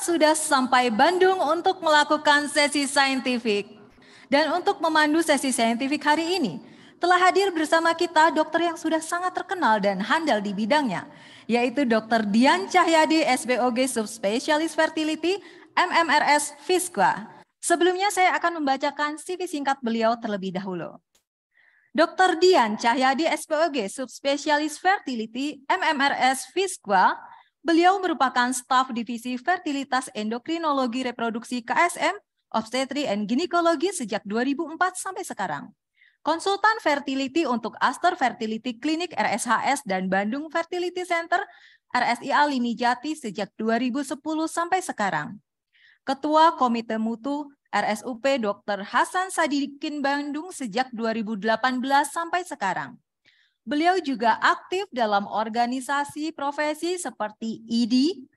sudah sampai Bandung untuk melakukan sesi saintifik. Dan untuk memandu sesi saintifik hari ini, telah hadir bersama kita dokter yang sudah sangat terkenal dan handal di bidangnya, yaitu Dr. Dian Cahyadi, SPOG Subspesialis Fertility, MMRS Fisqua. Sebelumnya saya akan membacakan CV singkat beliau terlebih dahulu. Dr. Dian Cahyadi, SPOG Subspesialis Fertility, MMRS Fisqua. Beliau merupakan staf divisi fertilitas endokrinologi reproduksi KSM, obstetri and ginekologi sejak 2004 sampai sekarang. Konsultan fertility untuk Aster Fertility Clinic RSHS dan Bandung Fertility Center RSIA Limijati sejak 2010 sampai sekarang. Ketua Komite Mutu RSUP Dr. Hasan Sadikin Bandung sejak 2018 sampai sekarang. Beliau juga aktif dalam organisasi profesi seperti IDI,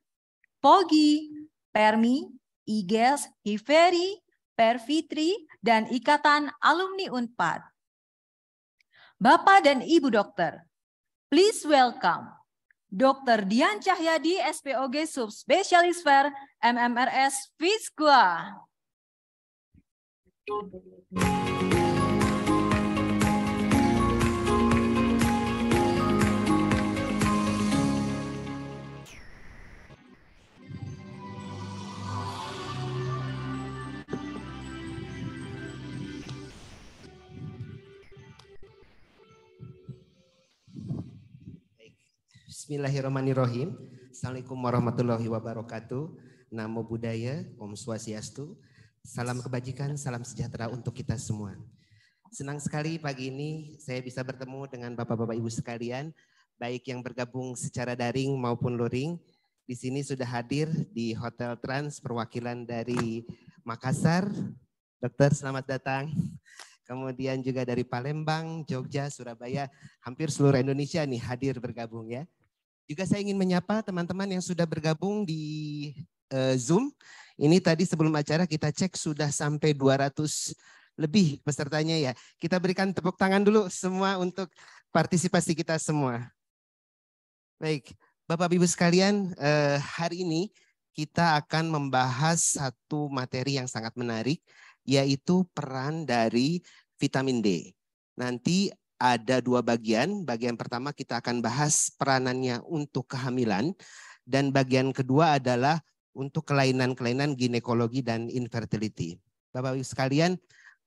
POGI, PERMI, IGES, HIVERI, PERVITRI, dan Ikatan Alumni Unpad. Bapak dan Ibu Dokter, please welcome Dr. Dian Cahyadi, SPOG Subspesialis Fer, MMRS Fisqua. Bismillahirrahmanirrahim. Assalamualaikum warahmatullahi wabarakatuh. Namo Buddhaya, Om Swastiastu. Salam kebajikan, salam sejahtera untuk kita semua. Senang sekali pagi ini saya bisa bertemu dengan Bapak-Bapak Ibu sekalian, baik yang bergabung secara daring maupun luring. Di sini sudah hadir di Hotel Trans perwakilan dari Makassar. Dokter, selamat datang. Kemudian juga dari Palembang, Jogja, Surabaya, hampir seluruh Indonesia nih hadir bergabung ya. Juga saya ingin menyapa teman-teman yang sudah bergabung di Zoom. Ini tadi sebelum acara kita cek sudah sampai 200 lebih pesertanya ya. Kita berikan tepuk tangan dulu semua untuk partisipasi kita semua. Baik, Bapak Ibu sekalian, hari ini kita akan membahas satu materi yang sangat menarik, yaitu peran dari vitamin D. Nanti ada dua bagian. Bagian pertama kita akan bahas peranannya untuk kehamilan. Dan bagian kedua adalah untuk kelainan-kelainan ginekologi dan infertility. Bapak-Ibu sekalian,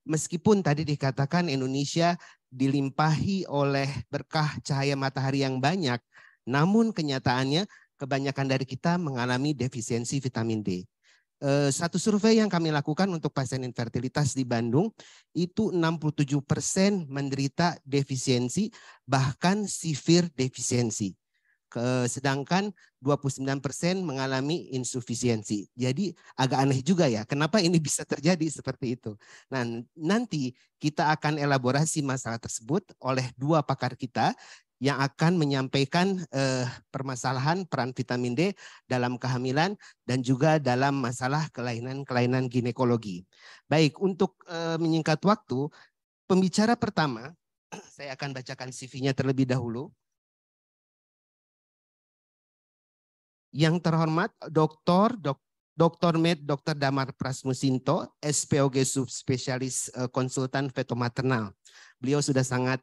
meskipun tadi dikatakan Indonesia dilimpahi oleh berkah cahaya matahari yang banyak, namun kenyataannya kebanyakan dari kita mengalami defisiensi vitamin D. Satu survei yang kami lakukan untuk pasien infertilitas di Bandung, itu 67% menderita defisiensi, bahkan severe defisiensi. Sedangkan 29% mengalami insufisiensi. Jadi agak aneh juga ya, kenapa ini bisa terjadi seperti itu. Nah, nanti kita akan elaborasi masalah tersebut oleh dua pakar kita yang akan menyampaikan permasalahan peran vitamin D dalam kehamilan dan juga dalam masalah kelainan-kelainan ginekologi. Baik, untuk menyingkat waktu, pembicara pertama, saya akan bacakan CV-nya terlebih dahulu. Yang terhormat Dr. Med. Dr. Damar Prasmusinto, SPOG Subspesialis Konsultan Fetomaternal. Beliau sudah sangat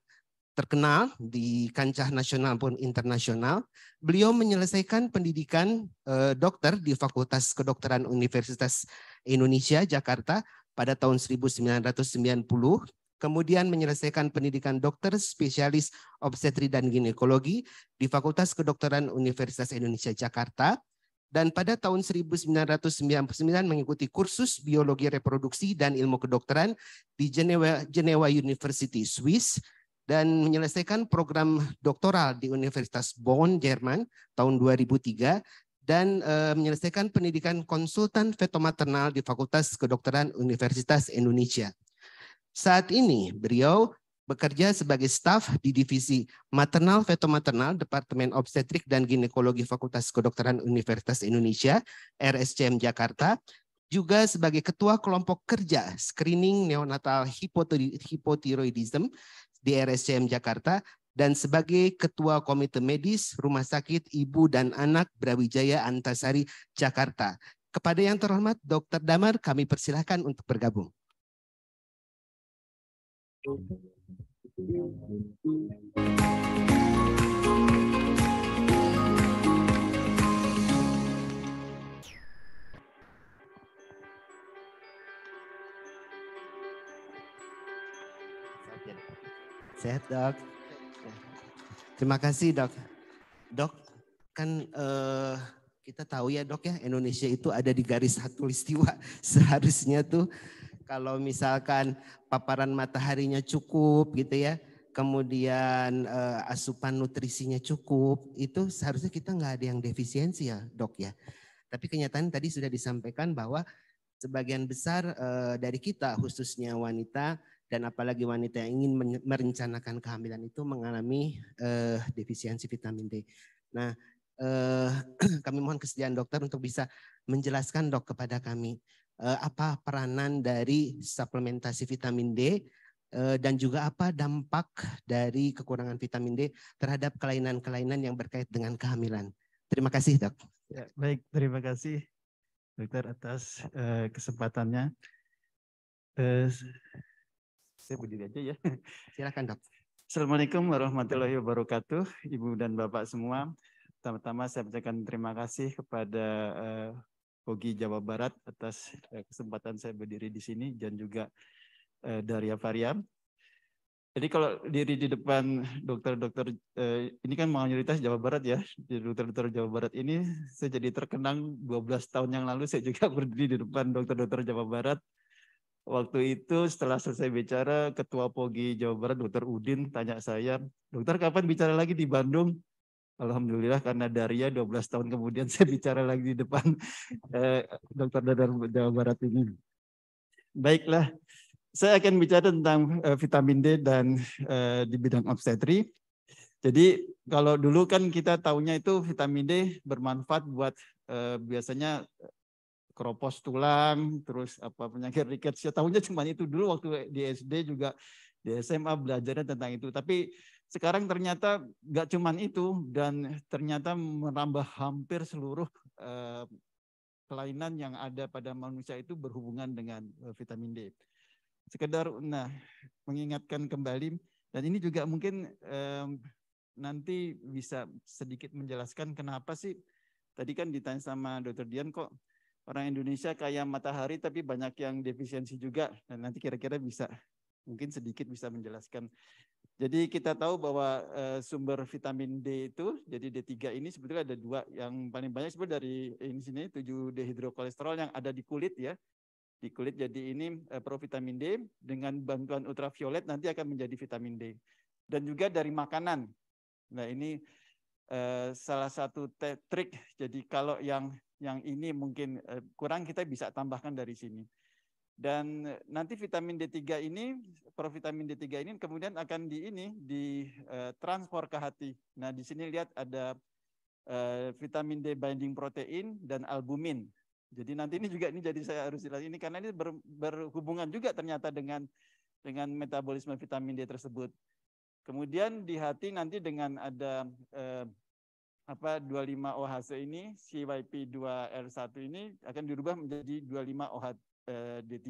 terkenal di kancah nasional maupun internasional. Beliau menyelesaikan pendidikan dokter di Fakultas Kedokteran Universitas Indonesia Jakarta pada tahun 1990. Kemudian menyelesaikan pendidikan dokter spesialis obstetri dan ginekologi di Fakultas Kedokteran Universitas Indonesia Jakarta. Dan pada tahun 1999 mengikuti kursus biologi reproduksi dan ilmu kedokteran di Geneva University, Swiss. Dan menyelesaikan program doktoral di Universitas Bonn, Jerman tahun 2003 dan menyelesaikan pendidikan konsultan fetomaternal di Fakultas Kedokteran Universitas Indonesia. Saat ini beliau bekerja sebagai staf di Divisi Maternal Fetomaternal Departemen Obstetrik dan Ginekologi Fakultas Kedokteran Universitas Indonesia, RSCM Jakarta. Juga sebagai ketua kelompok kerja screening neonatal hypothyroidism di RSCM Jakarta dan sebagai Ketua Komite Medis Rumah Sakit Ibu dan Anak Brawijaya Antasari Jakarta. Kepada yang terhormat Dr. Damar, kami persilahkan untuk bergabung. Sehat, Dok. Terima kasih, Dok. Dok, kan kita tahu ya, Dok, ya, Indonesia itu ada di garis khatulistiwa. Seharusnya tuh kalau misalkan paparan mataharinya cukup gitu ya, kemudian asupan nutrisinya cukup, itu seharusnya kita nggak ada yang defisiensi ya, Dok, ya. Tapi kenyataan tadi sudah disampaikan bahwa sebagian besar dari kita, khususnya wanita, dan apalagi wanita yang ingin merencanakan kehamilan itu mengalami defisiensi vitamin D. Nah, kami mohon kesediaan dokter untuk bisa menjelaskan, Dok, kepada kami apa peranan dari suplementasi vitamin D dan juga apa dampak dari kekurangan vitamin D terhadap kelainan-kelainan yang berkait dengan kehamilan. Terima kasih, Dok. Ya, baik, terima kasih dokter atas kesempatannya. Saya berdiri aja ya. Silakan, Dok. Assalamualaikum warahmatullahi wabarakatuh, Ibu dan Bapak semua. Pertama-tama saya ucapkan terima kasih kepada POGI Jawa Barat atas kesempatan saya berdiri di sini dan juga Daria Varia. Jadi kalau diri di depan dokter-dokter ini kan mayoritas Jawa Barat ya, dokter-dokter Jawa Barat ini saya jadi terkenang 12 tahun yang lalu saya juga berdiri di depan dokter-dokter Jawa Barat. Waktu itu setelah selesai bicara, Ketua POGI Jawa Barat, Dr. Udin, tanya saya, dokter kapan bicara lagi di Bandung? Alhamdulillah karena Daria 12 tahun kemudian saya bicara lagi di depan dokter Jawa Barat ini. Baiklah, saya akan bicara tentang vitamin D dan di bidang obstetri. Jadi kalau dulu kan kita taunya itu vitamin D bermanfaat buat biasanya keropos tulang, terus apa penyakit rickets. Saya tahunya cuma itu dulu waktu di SD juga di SMA belajarnya tentang itu. Tapi sekarang ternyata nggak cuma itu dan ternyata menambah hampir seluruh kelainan yang ada pada manusia itu berhubungan dengan vitamin D. Sekedar mengingatkan kembali dan ini juga mungkin nanti bisa sedikit menjelaskan kenapa sih tadi kan ditanya sama Dr. Dian kok orang Indonesia kayak matahari tapi banyak yang defisiensi juga dan nanti kira-kira bisa mungkin sedikit bisa menjelaskan. Jadi kita tahu bahwa sumber vitamin D itu jadi D3 ini sebetulnya ada dua yang paling banyak sebetulnya dari ini sini 7 dehidrokolesterol yang ada di kulit ya. Di kulit jadi ini provitamin D dengan bantuan ultraviolet nanti akan menjadi vitamin D dan juga dari makanan. Nah ini salah satu trik. Jadi kalau yang ini mungkin kurang kita bisa tambahkan dari sini. Dan nanti vitamin D3 ini, provitamin D3 ini kemudian akan ditransfer ke hati. Nah di sini lihat ada vitamin D binding protein dan albumin. Jadi nanti ini juga jadi saya harus jelas ini karena ini berhubungan juga ternyata dengan metabolisme vitamin D tersebut. Kemudian di hati nanti dengan ada 25-OHC ini, CYP2R1 ini akan dirubah menjadi 25-OH-D3.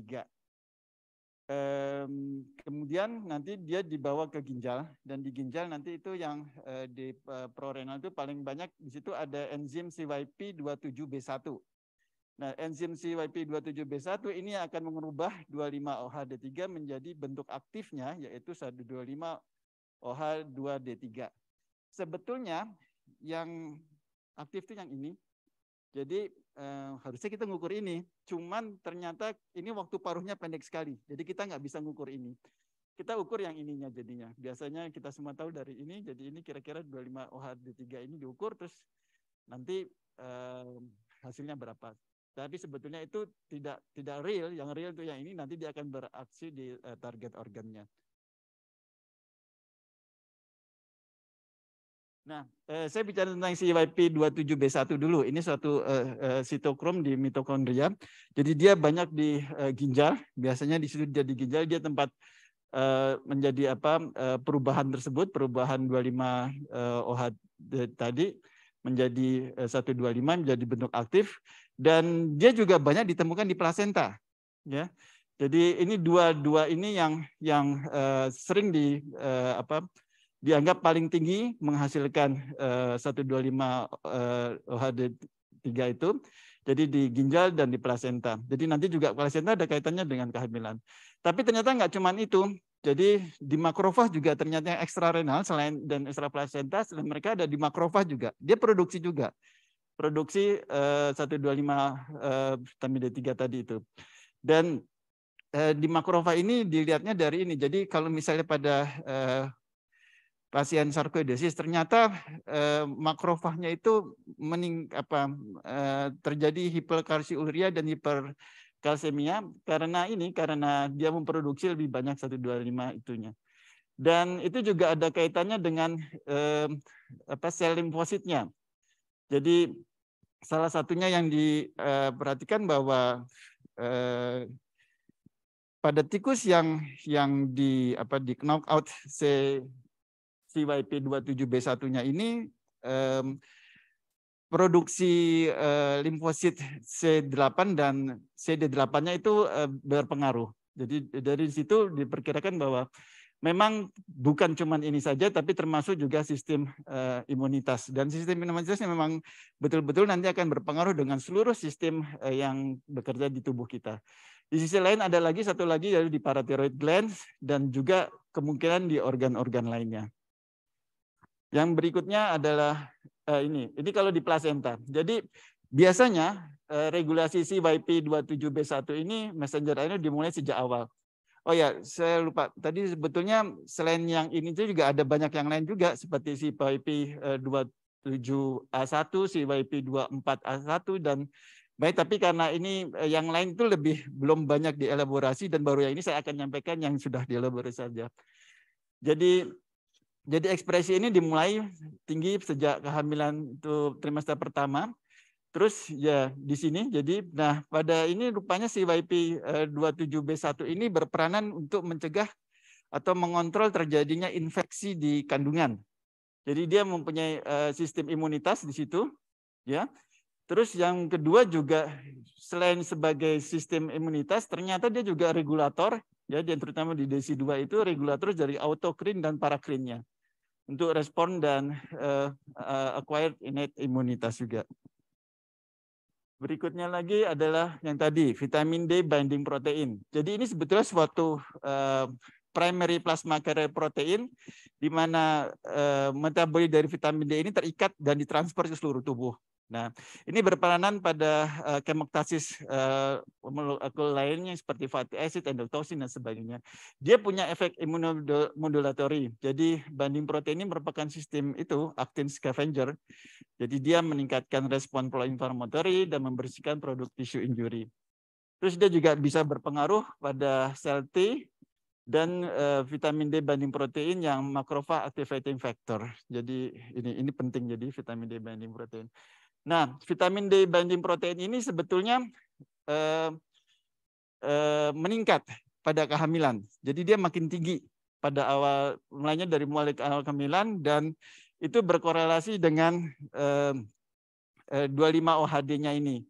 Kemudian nanti dia dibawa ke ginjal dan di ginjal nanti itu yang di prorenal itu paling banyak di situ ada enzim CYP27B1. Nah, enzim CYP27B1 ini akan mengubah 25-OH-D3 menjadi bentuk aktifnya yaitu 125-OH2D3. Sebetulnya yang aktif itu yang ini. Jadi harusnya kita ngukur ini. Cuman ternyata ini waktu paruhnya pendek sekali. Jadi kita nggak bisa ngukur ini. Kita ukur yang ininya jadinya. Biasanya kita semua tahu dari ini. Jadi ini kira-kira 25-OH-D3 ini diukur. Terus nanti hasilnya berapa. Tapi sebetulnya itu tidak real. Yang real itu yang ini. Nanti dia akan beraksi di target organnya. Nah, saya bicara tentang CYP27B1 dulu. Ini suatu sitokrom di mitokondria. Jadi dia banyak di ginjal. Biasanya di situ dia di ginjal dia tempat menjadi perubahan tersebut, perubahan 25 OH tadi menjadi 125 menjadi bentuk aktif dan dia juga banyak ditemukan di plasenta, ya. Jadi ini dua ini yang sering dianggap paling tinggi menghasilkan 125 OHD3 itu. Jadi di ginjal dan di plasenta. Jadi nanti juga plasenta ada kaitannya dengan kehamilan. Tapi ternyata nggak cuma itu. Jadi di makrofag juga ternyata yang ekstrarenal selain dan ekstraplasenta, selain mereka ada di makrofag juga. Dia produksi juga. Produksi 125 vitamin D3 tadi itu. Dan di makrofag ini dilihatnya dari ini. Jadi kalau misalnya pada pasien sarkoidosis ternyata makrofagnya itu terjadi hiperkalsiuria dan hiperkalsemia karena dia memproduksi lebih banyak 125 itunya. Dan itu juga ada kaitannya dengan sel limfositnya. Jadi salah satunya yang diperhatikan bahwa pada tikus yang di knock out CYP27B1-nya ini produksi limfosit C8 dan CD8-nya itu berpengaruh. Jadi dari situ diperkirakan bahwa memang bukan cuma ini saja, tapi termasuk juga sistem imunitas. Dan sistem imunitasnya memang betul-betul nanti akan berpengaruh dengan seluruh sistem yang bekerja di tubuh kita. Di sisi lain ada lagi satu lagi yaitu di parathyroid gland dan juga kemungkinan di organ-organ lainnya. Yang berikutnya adalah ini kalau di plasenta. Jadi biasanya regulasi CYP27B1 ini messenger RNA dimulai sejak awal. Oh ya, saya lupa. Tadi sebetulnya selain yang ini itu juga ada banyak yang lain juga seperti CYP27A1, CYP24A1 dan baik, tapi karena ini yang lain itu belum banyak dielaborasi dan baru yang ini saya akan nyampaikan yang sudah dielaborasi saja. Jadi ekspresi ini dimulai tinggi sejak kehamilan itu trimester pertama. Terus ya di sini pada ini rupanya CYP27B1 ini berperanan untuk mencegah atau mengontrol terjadinya infeksi di kandungan. Jadi dia mempunyai sistem imunitas di situ, ya. Terus yang kedua juga selain sebagai sistem imunitas ternyata dia juga regulator, ya, dan terutama di DESI2 itu regulator dari autokrin dan parakrinnya untuk respon dan acquired innate imunitas juga. Berikutnya lagi adalah yang tadi, vitamin D binding protein. Jadi ini sebetulnya suatu primary plasma carrier protein di mana metabolit dari vitamin D ini terikat dan ditransfer ke seluruh tubuh. Nah, ini berperanan pada kemostasis molekul lainnya seperti fatty acid, endotoxin dan sebagainya. Dia punya efek immunomodulatory. Jadi binding protein ini merupakan sistem itu actin scavenger. Jadi dia meningkatkan respon pro-inflammatory dan membersihkan produk tisu injury. Terus dia juga bisa berpengaruh pada sel T dan vitamin D binding protein yang macrophage activating factor. Jadi ini penting jadi vitamin D binding protein. Nah, vitamin D binding protein ini sebetulnya meningkat pada kehamilan. Jadi dia makin tinggi pada mulainya dari mulai awal kehamilan dan itu berkorelasi dengan 25 OHD-nya ini.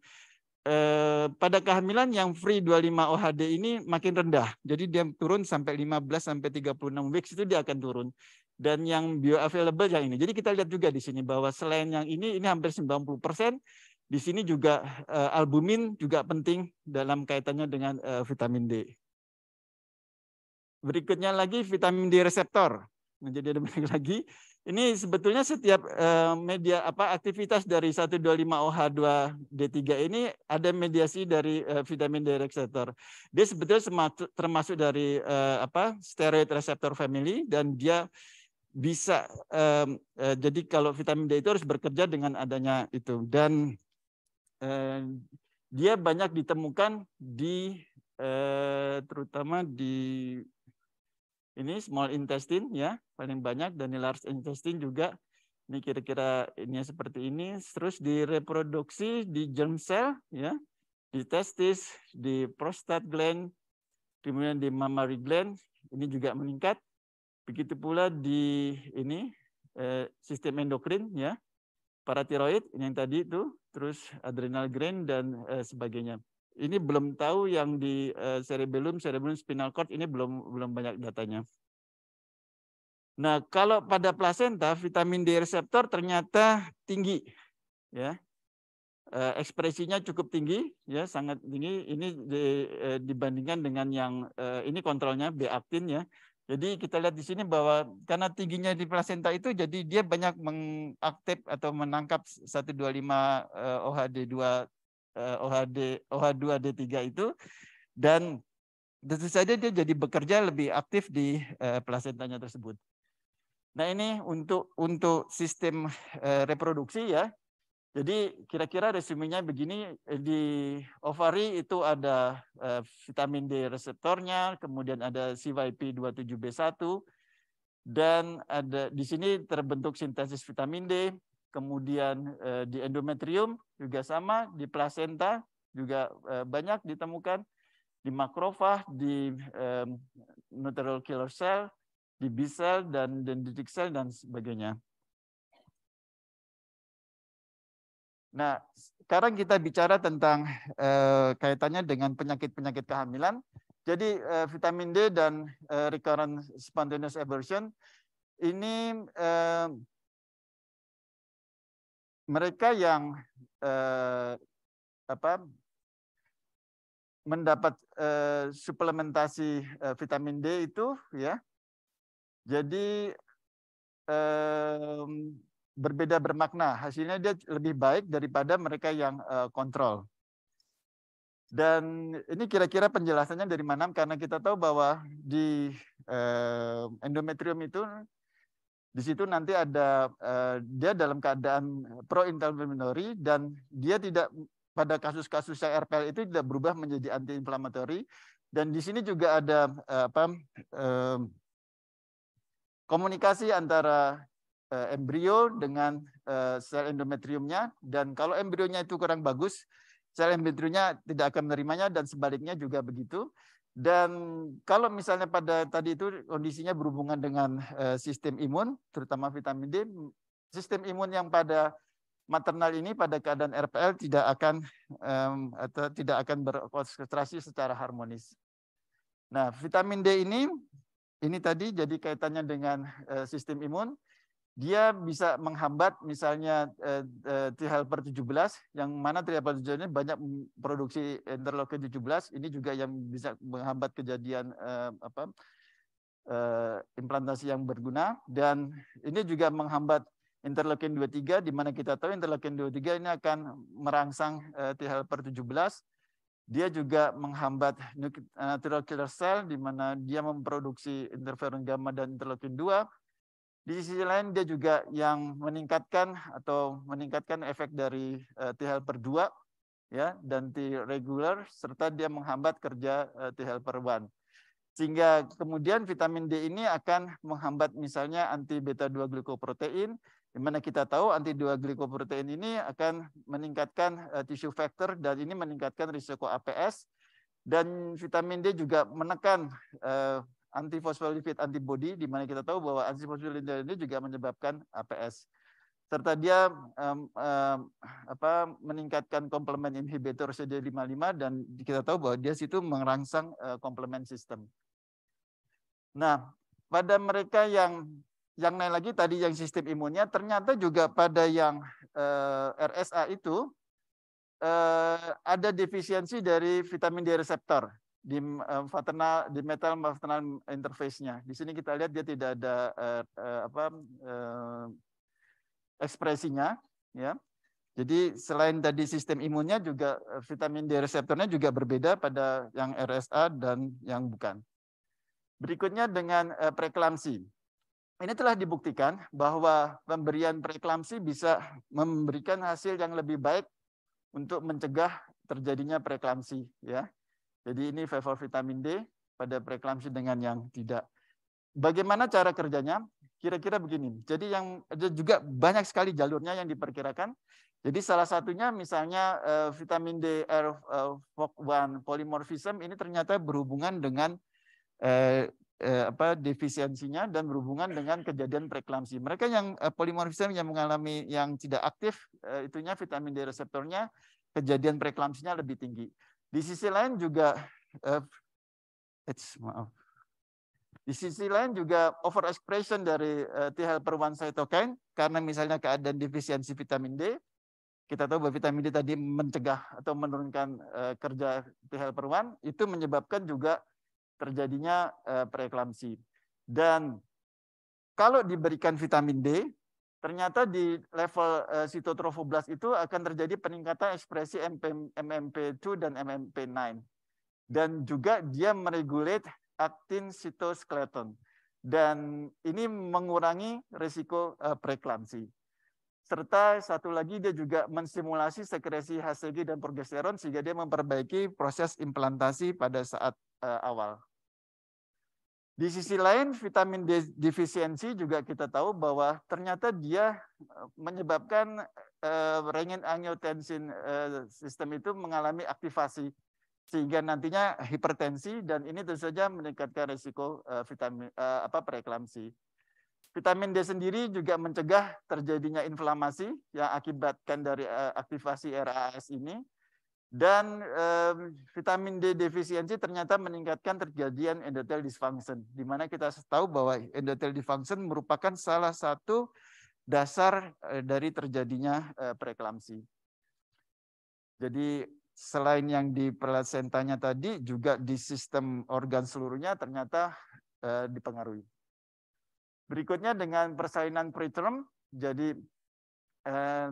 Pada kehamilan yang free 25 OHD ini makin rendah. Jadi dia turun sampai 15 sampai 36 weeks itu dia akan turun. Dan yang bioavailable yang ini. Jadi kita lihat juga di sini bahwa selain yang ini hampir 90%. Di sini juga albumin juga penting dalam kaitannya dengan vitamin D. Berikutnya lagi vitamin D reseptor. Jadi ada banyak lagi. Ini sebetulnya setiap media aktivitas dari 125OH2D3 ini ada mediasi dari vitamin D reseptor. Dia sebetulnya termasuk dari steroid receptor family dan dia bisa jadi kalau vitamin D itu harus bekerja dengan adanya itu dan dia banyak ditemukan di terutama di ini small intestine ya paling banyak dan di large intestine juga ini kira-kira ini seperti ini. Terus di reproduksi di germ cell ya di testis, di prostate gland, kemudian di mammary gland ini juga meningkat. Begitu pula di ini sistem endokrin ya, paratiroid yang tadi itu terus adrenal gland dan sebagainya. Ini belum tahu yang di cerebellum spinal cord, ini belum banyak datanya. Nah, kalau pada plasenta vitamin D reseptor ternyata tinggi, ya. Ekspresinya cukup tinggi, ya, sangat tinggi. Ini dibandingkan dengan yang ini kontrolnya B-aktin, ya. Jadi kita lihat di sini bahwa karena tingginya di plasenta itu, jadi dia banyak mengaktif atau menangkap 125 OHD2 OH2D3 itu, dan tentu saja dia jadi bekerja lebih aktif di plasentanya tersebut. Nah, ini untuk sistem reproduksi, ya. Jadi kira-kira resumenya begini, di ovari itu ada vitamin D reseptornya, kemudian ada CYP27B1, dan ada di sini terbentuk sintesis vitamin D, kemudian di endometrium juga sama, di plasenta juga banyak ditemukan, di makrofag, di neutrophil killer cell, di B cell dan dendritic cell dan sebagainya. Nah, sekarang kita bicara tentang kaitannya dengan penyakit-penyakit kehamilan. Jadi vitamin D dan recurrent spontaneous abortion ini mereka yang mendapat suplementasi vitamin D itu, ya. Jadi berbeda bermakna, hasilnya dia lebih baik daripada mereka yang kontrol. Dan ini kira-kira penjelasannya dari mana? Karena kita tahu bahwa di endometrium itu, di situ nanti ada dia dalam keadaan pro-inflammatory, dan dia tidak, pada kasus-kasus RPL itu tidak berubah menjadi anti-inflammatory. Dan di sini juga ada komunikasi antara embrio dengan sel endometriumnya, dan kalau embrionya itu kurang bagus, sel endometriumnya tidak akan menerimanya, dan sebaliknya juga begitu. Dan kalau misalnya pada tadi itu kondisinya berhubungan dengan sistem imun, terutama vitamin D, sistem imun yang pada maternal ini pada keadaan RPL tidak akan atau tidak akan berkonsentrasi secara harmonis. Nah, vitamin D ini tadi jadi kaitannya dengan sistem imun. Dia bisa menghambat misalnya T helper 17, yang mana T helper 17 ini banyak produksi interleukin 17, ini juga yang bisa menghambat kejadian implantasi yang berguna, dan ini juga menghambat interleukin 23, di mana kita tahu interleukin 23 ini akan merangsang T helper 17. Dia juga menghambat neutrophil killer cell, di mana dia memproduksi interferon gamma dan interleukin 2. Di sisi lain dia juga yang meningkatkan efek dari T helper 2, ya, dan T regular, serta dia menghambat kerja T helper 1. Sehingga kemudian vitamin D ini akan menghambat misalnya anti beta 2 glikoprotein, di mana kita tahu anti 2 glikoprotein ini akan meningkatkan tissue factor, dan ini meningkatkan risiko APS. Dan vitamin D juga menekan anti-phospholipid antibody, di mana kita tahu bahwa anti-phospholipid ini juga menyebabkan APS. Serta dia meningkatkan komplement inhibitor CD55, dan kita tahu bahwa dia situ merangsang komplement sistem. Nah, pada mereka yang lain lagi tadi yang sistem imunnya, ternyata juga pada yang RSA itu ada defisiensi dari vitamin D reseptor di metal maternal interface-nya. Di sini kita lihat dia tidak ada ekspresinya, ya. Jadi selain tadi sistem imunnya, juga vitamin D reseptornya juga berbeda pada yang RSA dan yang bukan. Berikutnya dengan preeklamsi. Ini telah dibuktikan bahwa pemberian preeklamsi bisa memberikan hasil yang lebih baik untuk mencegah terjadinya preeklamsi, ya. Jadi ini favor vitamin D pada preeklamsi dengan yang tidak. Bagaimana cara kerjanya? Kira-kira begini. Jadi yang ada juga banyak sekali jalurnya yang diperkirakan. Jadi salah satunya misalnya vitamin D FOC1 polymorphism ini ternyata berhubungan dengan defisiensinya dan berhubungan dengan kejadian preeklamsi. Mereka yang polimorfisme yang mengalami yang tidak aktif, itunya vitamin D reseptornya, kejadian preeklamsinya lebih tinggi. Di sisi lain juga di sisi lain juga overexpression dari T helper 1 cytokine karena misalnya keadaan defisiensi vitamin D. Kita tahu bahwa vitamin D tadi mencegah atau menurunkan kerja T helper 1, itu menyebabkan juga terjadinya preeklamsi. Dan kalau diberikan vitamin D, ternyata di level sitotrofoblast itu akan terjadi peningkatan ekspresi MMP2 dan MMP9. Dan juga dia meregulate aktin sitoskeleton. Dan ini mengurangi risiko preeklamsi. Serta satu lagi dia juga menstimulasi sekresi HCG dan progesteron sehingga dia memperbaiki proses implantasi pada saat awal. Di sisi lain, vitamin D defisiensi juga kita tahu bahwa ternyata dia menyebabkan renin-angiotensin sistem itu mengalami aktivasi sehingga nantinya hipertensi dan ini tentu saja meningkatkan risiko preeklamsi. Vitamin D sendiri juga mencegah terjadinya inflamasi yang akibatkan dari aktivasi RAS ini. Dan vitamin D defisiensi ternyata meningkatkan terjadian endothelial dysfunction, di mana kita tahu bahwa endothelial dysfunction merupakan salah satu dasar dari terjadinya preeklamsi. Jadi selain yang di plasentanya tadi, juga di sistem organ seluruhnya ternyata dipengaruhi. Berikutnya dengan persalinan preterm, jadi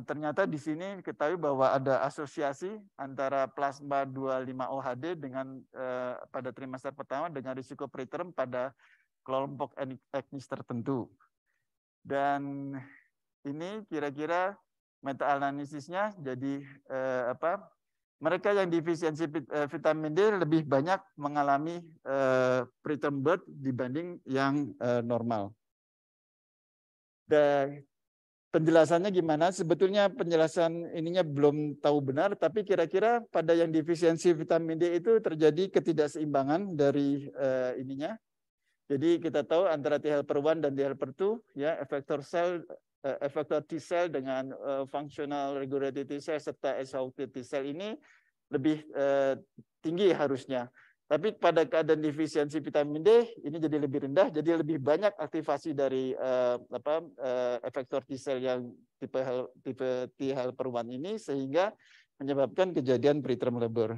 ternyata di sini ketahui bahwa ada asosiasi antara plasma 25-OHD dengan pada trimester pertama dengan risiko preterm pada kelompok etnis tertentu. Dan ini kira-kira meta-analisisnya jadi mereka yang defisiensi vitamin D lebih banyak mengalami preterm birth dibanding yang normal. Dan penjelasannya gimana? Sebetulnya penjelasan ininya belum tahu benar, tapi kira-kira pada yang defisiensi vitamin D itu terjadi ketidakseimbangan dari ininya. Jadi kita tahu antara T helper 1 dan T helper 2, ya, effector T cell dengan functional regulatory T cell serta exhausted T cell ini lebih tinggi harusnya. Tapi pada keadaan defisiensi vitamin D ini jadi lebih rendah, jadi lebih banyak aktivasi dari efektor T cell yang tipe T helper 1 ini sehingga menyebabkan kejadian preterm labor.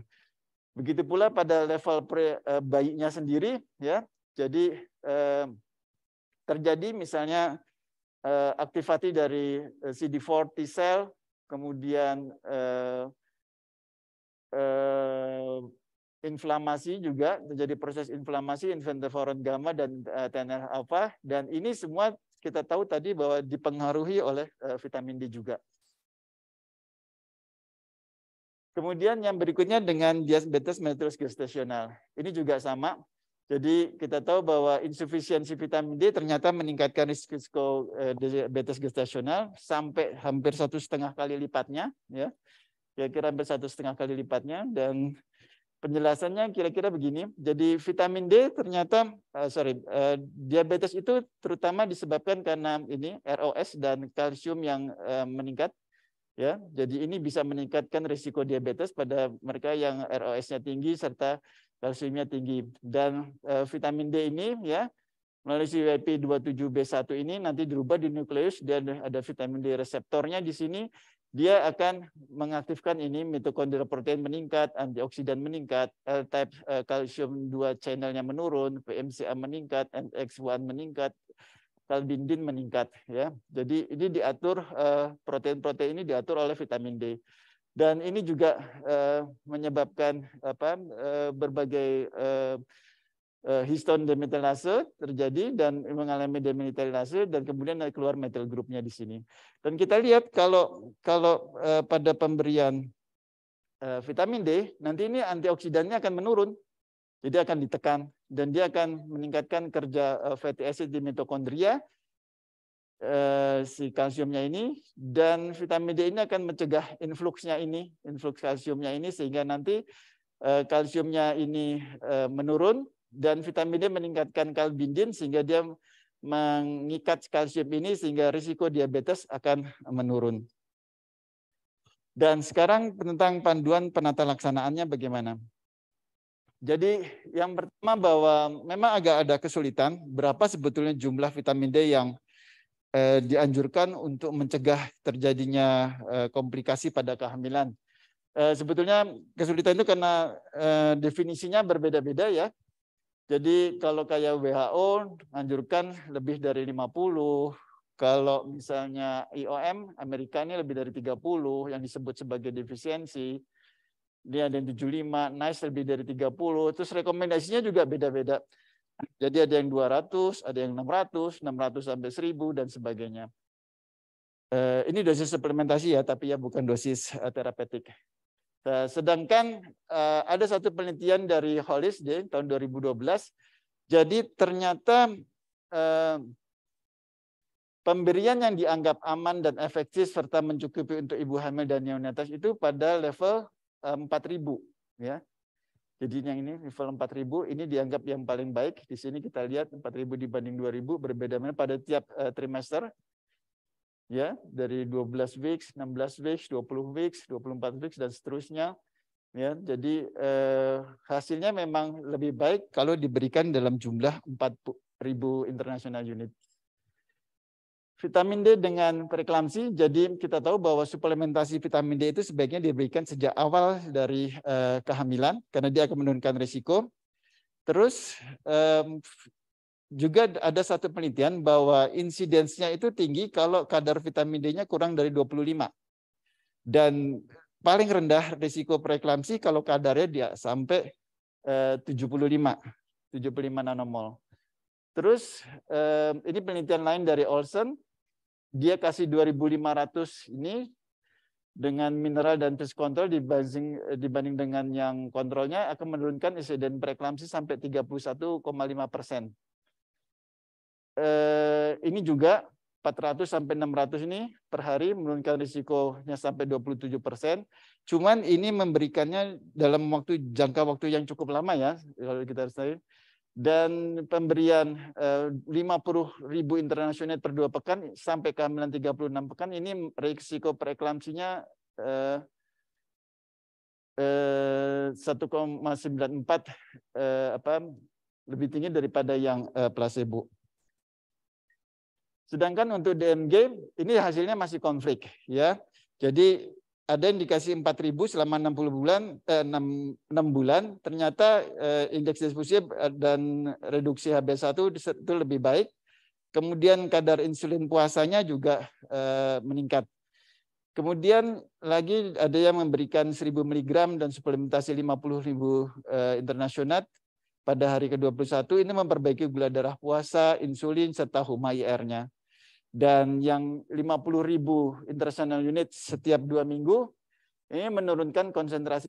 Begitu pula pada level bayinya sendiri, ya. Jadi terjadi misalnya aktivasi dari CD4 T cell, kemudian inflamasi juga, terjadi proses inflamasi interferon gamma dan TNF alpha, dan ini semua kita tahu tadi bahwa dipengaruhi oleh vitamin D juga. Kemudian yang berikutnya dengan diabetes mellitus gestasional. Ini juga sama. Jadi kita tahu bahwa insufisiensi vitamin D ternyata meningkatkan risiko diabetes gestasional sampai hampir 1,5 kali lipatnya, ya. Kira-kira hampir 1,5 kali lipatnya. Dan penjelasannya kira-kira begini. Jadi vitamin D ternyata diabetes itu terutama disebabkan karena ini ROS dan kalsium yang meningkat, ya. Jadi ini bisa meningkatkan risiko diabetes pada mereka yang ROS-nya tinggi serta kalsiumnya tinggi. Dan vitamin D ini, ya, melalui CYP27B1 ini nanti dirubah di nukleus dan ada vitamin D reseptornya di sini. Dia akan mengaktifkan ini mitokondrial protein meningkat, antioksidan meningkat, L-type kalsium 2 channelnya menurun, PMCA meningkat, NX1 meningkat, kalbindin meningkat, ya. Jadi ini diatur protein-protein ini diatur oleh vitamin D. Dan ini juga menyebabkan berbagai histone demetylase terjadi dan mengalami demetylase dan kemudian keluar methyl groupnya di sini. Dan kita lihat kalau pada pemberian vitamin D nanti ini antioksidannya akan menurun, jadi akan ditekan dan dia akan meningkatkan kerja fatty acid di mitokondria si kalsiumnya ini, dan vitamin D ini akan mencegah influx kalsiumnya ini sehingga nanti kalsiumnya ini menurun dan vitamin D meningkatkan kalbindin sehingga dia mengikat kalsium ini sehingga risiko diabetes akan menurun. Dan sekarang tentang panduan penata laksanaannya bagaimana? Jadi yang pertama bahwa memang agak ada kesulitan berapa sebetulnya jumlah vitamin D yang dianjurkan untuk mencegah terjadinya komplikasi pada kehamilan. Sebetulnya kesulitan itu karena definisinya berbeda-beda ya. Jadi kalau kayak WHO anjurkan lebih dari 50, kalau misalnya IOM Amerika ini lebih dari 30 yang disebut sebagai defisiensi. Dia ada yang 75, NICE lebih dari 30, terus rekomendasinya juga beda-beda. Jadi ada yang 200, ada yang 600 sampai 1000 dan sebagainya. Ini dosis suplementasi ya, tapi ya bukan dosis terapeutik. Sedangkan ada satu penelitian dari Hollis di tahun 2012. Jadi ternyata pemberian yang dianggap aman dan efektif serta mencukupi untuk ibu hamil dan neonatal itu pada level 4.000 ya. Jadi yang ini level 4.000 ini dianggap yang paling baik. Di sini kita lihat 4.000 dibanding 2.000 berbeda pada tiap trimester. Ya, dari 12 weeks, 16 weeks, 20 weeks, 24 weeks dan seterusnya. Ya, jadi hasilnya memang lebih baik kalau diberikan dalam jumlah 4.000 international unit. Vitamin D dengan preeklamsi, jadi kita tahu bahwa suplementasi vitamin D itu sebaiknya diberikan sejak awal dari kehamilan karena dia akan menurunkan risiko. Terus juga ada satu penelitian bahwa insidensnya itu tinggi kalau kadar vitamin D-nya kurang dari 25. Dan paling rendah risiko preeklamsi kalau kadarnya dia sampai 75 nanomol. Terus ini penelitian lain dari Olsen. Dia kasih 2.500 ini dengan mineral dan pest control dibanding dengan yang kontrolnya akan menurunkan insiden preeklamsi sampai 31,5%. Ini juga 400 sampai 600 ini per hari menurunkan risikonya sampai 27%. Cuman ini memberikannya dalam jangka waktu yang cukup lama ya kalau kita tahu. Dan pemberian 50.000 international per 2 pekan sampai kehamilan 36 pekan ini risiko preeklamsinya 1,94 lebih tinggi daripada yang placebo. Sedangkan untuk DMG ini hasilnya masih konflik ya. Jadi ada yang dikasih 4.000 selama 6 bulan, ternyata indeks distribusi dan reduksi HbA1 itu lebih baik. Kemudian kadar insulin puasanya juga meningkat. Kemudian lagi ada yang memberikan 1.000 mg dan suplementasi 50.000 internasional pada hari ke-21. Ini memperbaiki gula darah puasa, insulin, serta HUMA IR-nya. Dan yang 50.000 international unit setiap 2 minggu ini menurunkan konsentrasi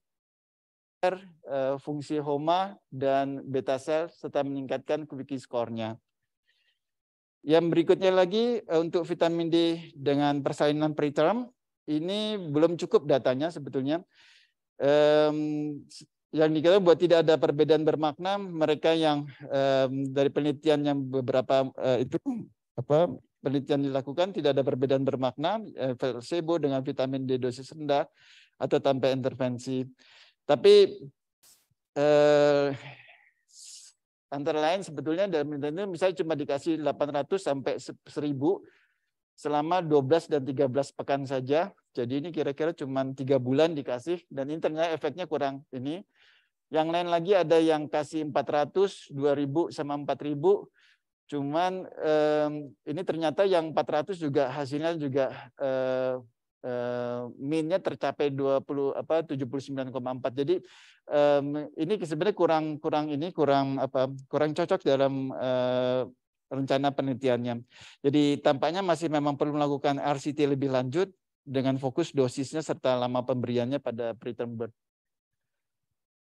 fungsi HOMA dan beta sel serta meningkatkan Quick score-nya. Yang berikutnya lagi untuk vitamin D dengan persalinan preterm ini belum cukup datanya sebetulnya. Yang dikatakan buat tidak ada perbedaan bermakna mereka yang dari penelitian yang beberapa penelitian dilakukan tidak ada perbedaan bermakna placebo dengan vitamin D dosis rendah atau tanpa intervensi. Tapi antara lain sebetulnya dalam penelitian itu misalnya cuma dikasih 800 sampai 1.000 selama 12 dan 13 pekan saja. Jadi ini kira-kira cuma 3 bulan dikasih dan ini ternyata efeknya kurang ini. Yang lain lagi ada yang kasih 400, 2.000 sama 4.000. Cuman ini ternyata yang 400 juga hasilnya juga min-nya tercapai 79,4. Jadi ini sebenarnya kurang cocok dalam rencana penelitiannya. Jadi tampaknya masih memang perlu melakukan RCT lebih lanjut dengan fokus dosisnya serta lama pemberiannya pada preterm birth.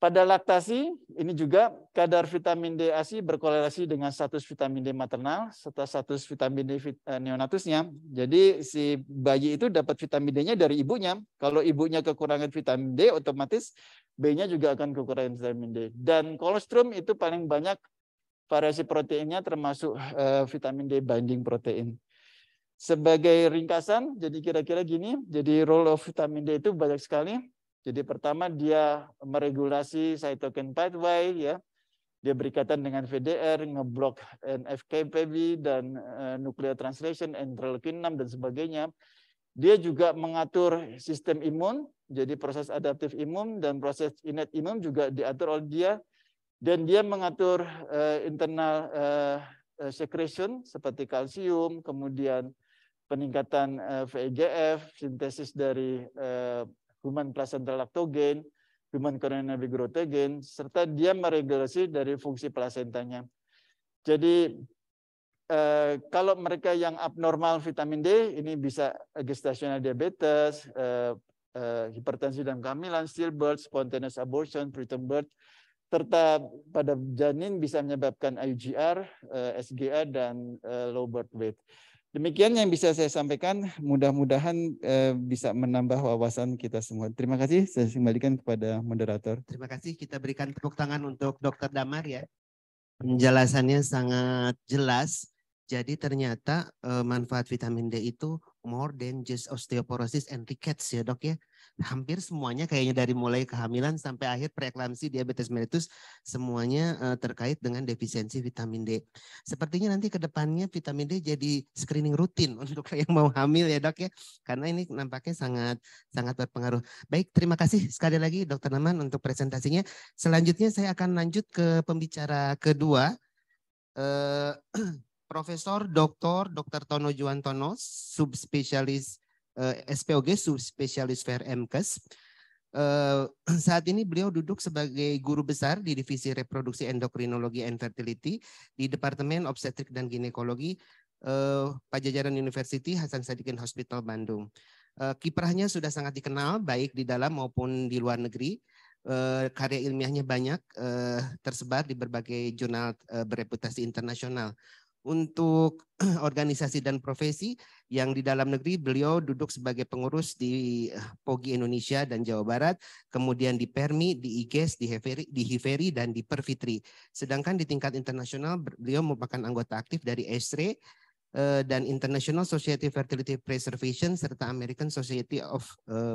Pada laktasi, ini juga kadar vitamin D ASI berkorelasi dengan status vitamin D maternal serta status vitamin D neonatusnya. Jadi si bayi itu dapat vitamin D-nya dari ibunya. Kalau ibunya kekurangan vitamin D, otomatis bayinya juga akan kekurangan vitamin D. Dan kolostrum itu paling banyak variasi proteinnya termasuk vitamin D binding protein. Sebagai ringkasan, jadi kira-kira gini, jadi role of vitamin D itu banyak sekali. Jadi pertama dia meregulasi cytokine pathway, ya, dia berkaitan dengan VDR, ngeblok NF-κB dan nuclear translation, interleukin 6 dan sebagainya. Dia juga mengatur sistem imun, jadi proses adaptif imun dan proses innate imun juga diatur oleh dia, dan dia mengatur internal secretion seperti kalsium, kemudian peningkatan VEGF, sintesis dari human placental lactogen, human coronary gluten, serta dia meregulasi dari fungsi plasentanya. Jadi kalau mereka yang abnormal vitamin D, ini bisa gestational diabetes, hipertensi dan kehamilan, stillbirth, spontaneous abortion, preterm birth, serta pada janin bisa menyebabkan IUGR, SGA, dan low birth weight. Demikian yang bisa saya sampaikan, mudah-mudahan bisa menambah wawasan kita semua. Terima kasih, saya kembalikan kepada moderator. Terima kasih, kita berikan tepuk tangan untuk Dr. Damar ya. Penjelasannya sangat jelas, jadi ternyata manfaat vitamin D itu more than just osteoporosis and rickets ya dok ya. Hampir semuanya kayaknya dari mulai kehamilan sampai akhir preeklamsi, diabetes mellitus, semuanya terkait dengan defisiensi vitamin D. Sepertinya nanti ke depannya vitamin D jadi screening rutin untuk yang mau hamil ya dok ya. Karena ini nampaknya sangat berpengaruh. Baik, terima kasih sekali lagi Dr. Naman untuk presentasinya. Selanjutnya saya akan lanjut ke pembicara kedua. Profesor Dr. Tono Juwantono, subspesialis SPOG, subspesialis VRMKes. Saat ini beliau duduk sebagai guru besar di Divisi Reproduksi Endokrinologi and Fertility di Departemen Obstetrik dan Ginekologi Pajajaran University Hasan Sadikin Hospital Bandung. Kiprahnya sudah sangat dikenal baik di dalam maupun di luar negeri. Karya ilmiahnya banyak tersebar di berbagai jurnal bereputasi internasional. Untuk organisasi dan profesi yang di dalam negeri, beliau duduk sebagai pengurus di POGI Indonesia dan Jawa Barat, kemudian di PERMI, di IGES, di HIVERI, dan di PERVITRI. Sedangkan di tingkat internasional, beliau merupakan anggota aktif dari ESRE dan International Society Fertility Preservation serta American Society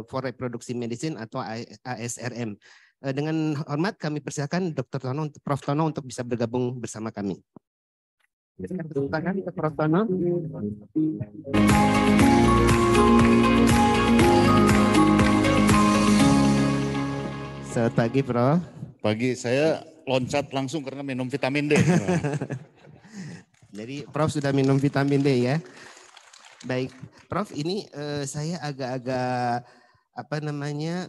for Reproductive Medicine atau ASRM. Dengan hormat kami persilakan Dr. Tono, Prof. Tono untuk bisa bergabung bersama kami. Tepuk tangan ke Prof. Tono. Selamat pagi, Prof. Pagi, saya loncat langsung karena minum vitamin D. Jadi Prof sudah minum vitamin D ya. Baik, Prof, ini saya agak-agak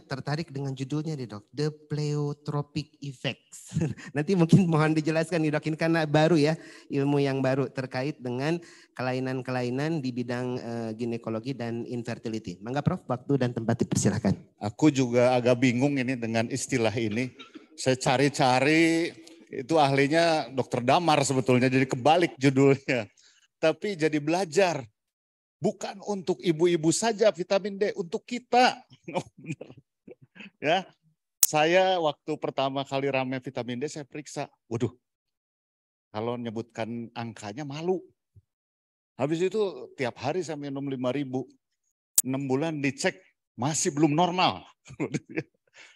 tertarik dengan judulnya nih dok, The Pleiotropic Effects. Nanti mungkin mohon dijelaskan nih dok, ini karena baru ya, ilmu yang baru terkait dengan kelainan-kelainan di bidang ginekologi dan infertility. Mangga Prof, waktu dan tempat dipersilakan. Aku juga agak bingung ini dengan istilah ini. Saya cari-cari, itu ahlinya Dr. Damar sebetulnya, jadi kebalik judulnya. Tapi jadi belajar. Bukan untuk ibu-ibu saja vitamin D, untuk kita. Oh, benar. Ya, saya waktu pertama kali rame vitamin D saya periksa. Waduh, kalau nyebutkan angkanya malu. Habis itu tiap hari saya minum 5.000. 6 bulan dicek masih belum normal.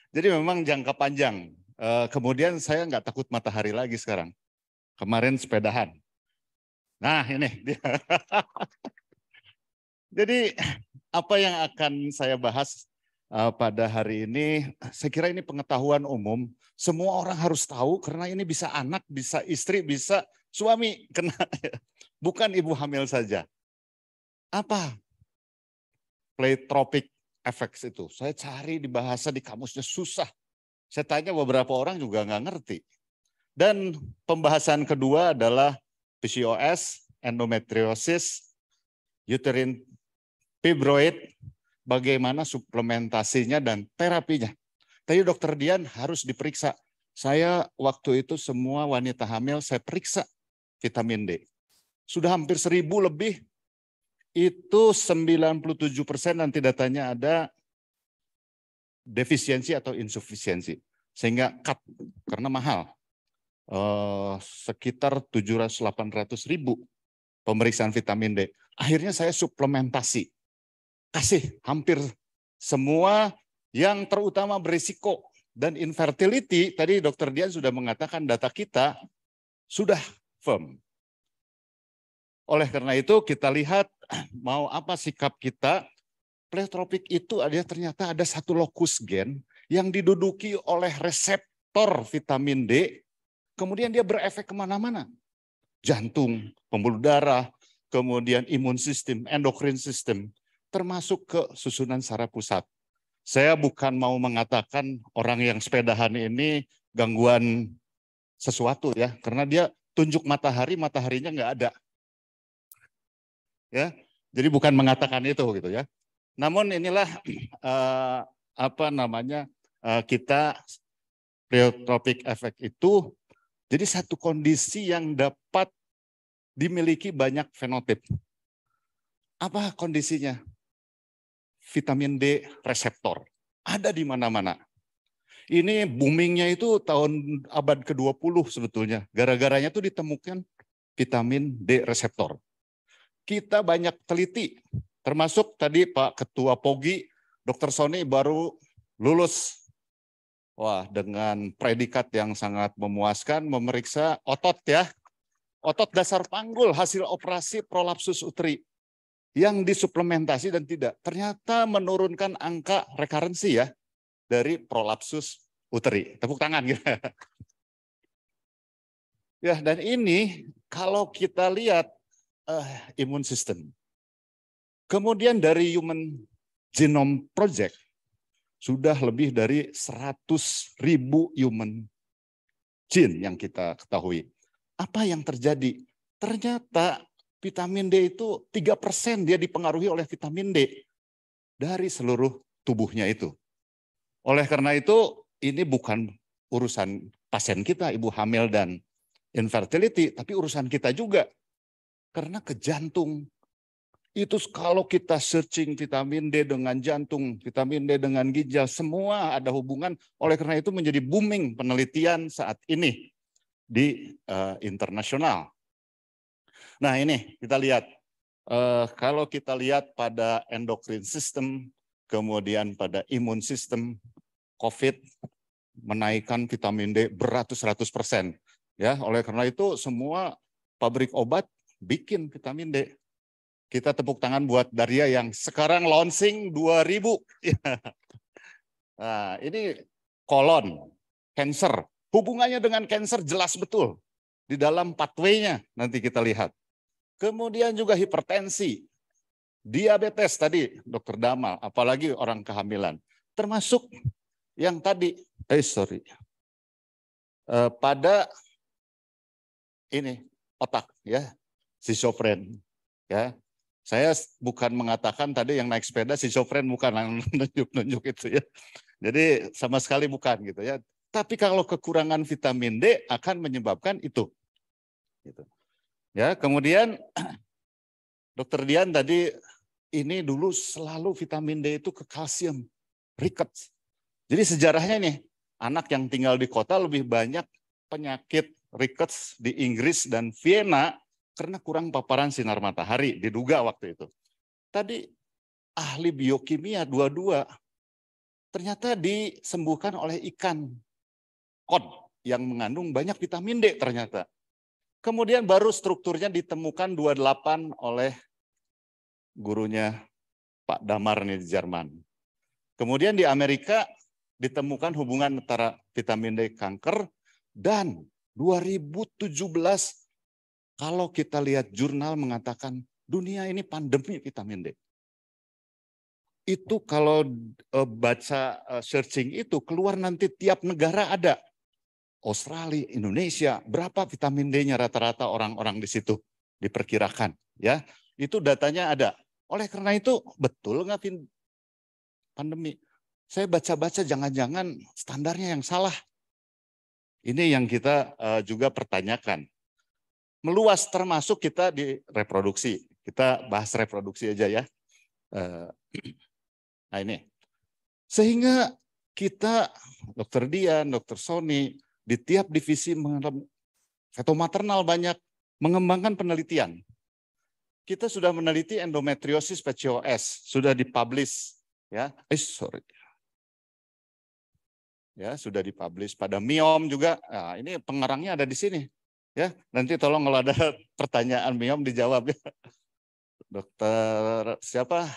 Jadi memang jangka panjang. Kemudian saya nggak takut matahari lagi sekarang. Kemarin sepedahan. Nah ini dia. Jadi apa yang akan saya bahas pada hari ini, saya kira ini pengetahuan umum. Semua orang harus tahu karena ini bisa anak, bisa istri, bisa suami kena. Bukan ibu hamil saja. Apa pleiotropic effects itu? Saya cari di bahasa di kamusnya susah. Saya tanya beberapa orang juga nggak ngerti. Dan pembahasan kedua adalah PCOS, endometriosis, uterine fibroid, bagaimana suplementasinya dan terapinya. Tadi Dokter Dian harus diperiksa. Saya waktu itu semua wanita hamil saya periksa vitamin D. Sudah hampir 1.000 lebih. Itu 97% nanti datanya ada defisiensi atau insufisiensi. Sehingga cut karena mahal. Sekitar 700-800 ribu pemeriksaan vitamin D. Akhirnya saya suplementasi. Kasih hampir semua yang terutama berisiko. Dan infertility, tadi Dokter Dian sudah mengatakan data kita sudah firm. Oleh karena itu kita lihat mau apa sikap kita, pleiotropik itu ternyata ada satu lokus gen yang diduduki oleh reseptor vitamin D, kemudian dia berefek kemana-mana. Jantung, pembuluh darah, kemudian imun sistem, endokrin sistem, termasuk ke susunan saraf pusat. Saya bukan mau mengatakan orang yang sepedahan ini gangguan sesuatu ya, karena dia tunjuk matahari, mataharinya nggak ada. Ya, jadi bukan mengatakan itu gitu ya. Namun inilah kita pleiotropic effect itu jadi satu kondisi yang dapat dimiliki banyak fenotip. Apa kondisinya? Vitamin D reseptor. Ada di mana-mana. Ini boomingnya itu tahun abad ke-20 sebetulnya. Gara-garanya itu ditemukan vitamin D reseptor. Kita banyak teliti, termasuk tadi Pak Ketua POGI, Dr. Sony baru lulus. Wah, dengan predikat yang sangat memuaskan, memeriksa otot ya. Otot dasar panggul hasil operasi prolapsus uteri. Yang disuplementasi dan tidak. Ternyata menurunkan angka rekarensi ya dari prolapsus uteri. Tepuk tangan gitu. Ya, dan ini kalau kita lihat imun sistem. Kemudian dari Human Genome Project sudah lebih dari 100.000 human gene yang kita ketahui. Apa yang terjadi? Ternyata vitamin D itu 3% dia dipengaruhi oleh vitamin D dari seluruh tubuhnya itu. Oleh karena itu ini bukan urusan pasien kita, ibu hamil dan infertility, tapi urusan kita juga. Karena ke jantung. Itu kalau kita searching vitamin D dengan jantung, vitamin D dengan ginjal, semua ada hubungan. Oleh karena itu menjadi booming penelitian saat ini di internasional. Nah ini kita lihat, kalau kita lihat pada endokrin system, kemudian pada imun sistem, COVID menaikkan vitamin D beratus-ratus%. Ya, oleh karena itu semua pabrik obat bikin vitamin D. Kita tepuk tangan buat Daria yang sekarang launching 2000. Nah, ini kolon, cancer. Hubungannya dengan cancer jelas betul. Di dalam pathway-nya nanti kita lihat. Kemudian juga hipertensi, diabetes tadi Dokter Damal, apalagi orang kehamilan. Termasuk yang tadi, pada ini otak ya, schizofren ya. Saya bukan mengatakan tadi yang naik sepeda schizofren, bukan yang nunjuk-nunjuk itu ya. Jadi sama sekali bukan gitu ya. Tapi kalau kekurangan vitamin D akan menyebabkan itu. Gitu. Ya, kemudian Dokter Dian tadi ini dulu selalu vitamin D itu ke kalsium, rickets. Jadi sejarahnya nih, anak yang tinggal di kota lebih banyak penyakit rickets di Inggris dan Vienna karena kurang paparan sinar matahari, diduga waktu itu. Tadi ahli biokimia dua-dua ternyata disembuhkan oleh ikan kod yang mengandung banyak vitamin D ternyata. Kemudian baru strukturnya ditemukan 28 oleh gurunya Pak Damar nih di Jerman. Kemudian di Amerika ditemukan hubungan antara vitamin D kanker dan 2017 kalau kita lihat jurnal mengatakan dunia ini pandemi vitamin D. Itu kalau baca searching itu keluar nanti tiap negara ada. Australia, Indonesia, berapa vitamin D-nya rata-rata orang-orang di situ diperkirakan, ya. Itu datanya ada. Oleh karena itu betul nggak pandemi? Saya baca-baca jangan-jangan standarnya yang salah. Ini yang kita juga pertanyakan. Meluas termasuk kita di reproduksi. Kita bahas reproduksi aja ya. Nah ini. Sehingga kita, Dokter Dian, Dokter Sony, di tiap divisi fetomaternal banyak mengembangkan penelitian. Kita sudah meneliti endometriosis PCOS, sudah dipublish. Ya, ya sudah dipublish pada MIOM juga. Nah, ini pengarangnya ada di sini. Ya, nanti tolong kalau ada pertanyaan MIOM dijawab ya. Dokter siapa?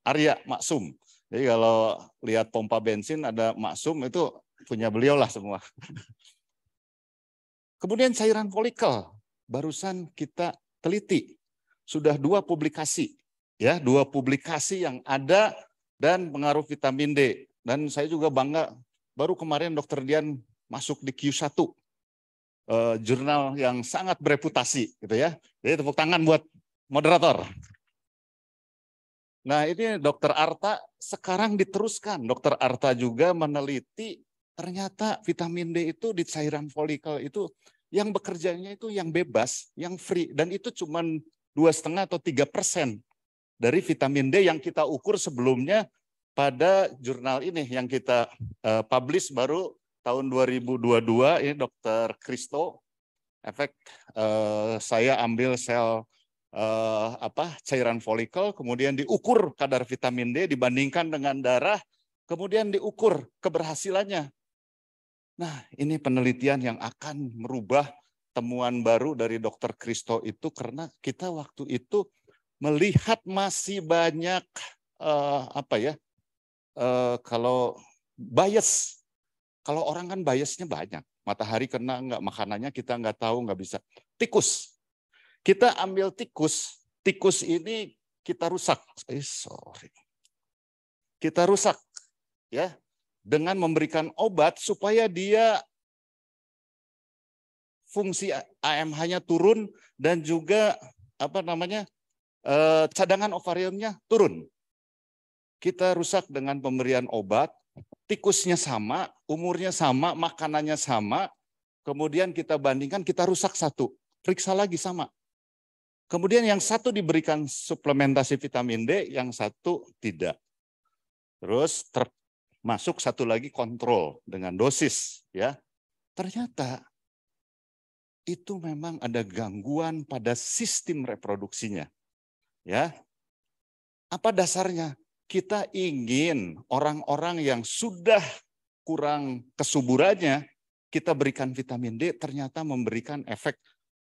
Arya Maksum. Jadi kalau lihat pompa bensin ada Maksum itu punya beliau lah semua. Kemudian cairan folikel barusan kita teliti. Sudah 2 publikasi. Ya, 2 publikasi yang ada dan pengaruh vitamin D. Dan saya juga bangga baru kemarin Dokter Dian masuk di Q1. Jurnal yang sangat bereputasi gitu ya. Jadi tepuk tangan buat moderator. Nah ini Dokter Arta sekarang diteruskan. Dokter Arta juga meneliti ternyata vitamin D itu di cairan folikel itu yang bekerjanya itu yang bebas, yang free. Dan itu cuma 2,5 atau 3% dari vitamin D yang kita ukur sebelumnya pada jurnal ini yang kita publish baru tahun 2022. Ini Dokter Kristo. Efek saya ambil sel cairan folikel, kemudian diukur kadar vitamin D dibandingkan dengan darah, kemudian diukur keberhasilannya. Nah, ini penelitian yang akan merubah temuan baru dari Dokter Kristo itu karena kita waktu itu melihat masih banyak kalau bias. Kalau orang kan biasnya banyak. Matahari kena enggak, makanannya kita enggak tahu, enggak bisa. Tikus. Kita ambil tikus. Tikus ini kita rusak. Kita rusak ya dengan memberikan obat supaya dia fungsi AMH-nya turun dan juga cadangan ovariumnya turun. Kita rusak dengan pemberian obat, tikusnya sama, umurnya sama, makanannya sama, kemudian kita bandingkan, kita rusak satu, periksa lagi sama. Kemudian yang satu diberikan suplementasi vitamin D, yang satu tidak. Terus masuk satu lagi kontrol dengan dosis, ya. Ternyata itu memang ada gangguan pada sistem reproduksinya. Ya. Apa dasarnya? Kita ingin orang-orang yang sudah kurang kesuburannya, kita berikan vitamin D, ternyata memberikan efek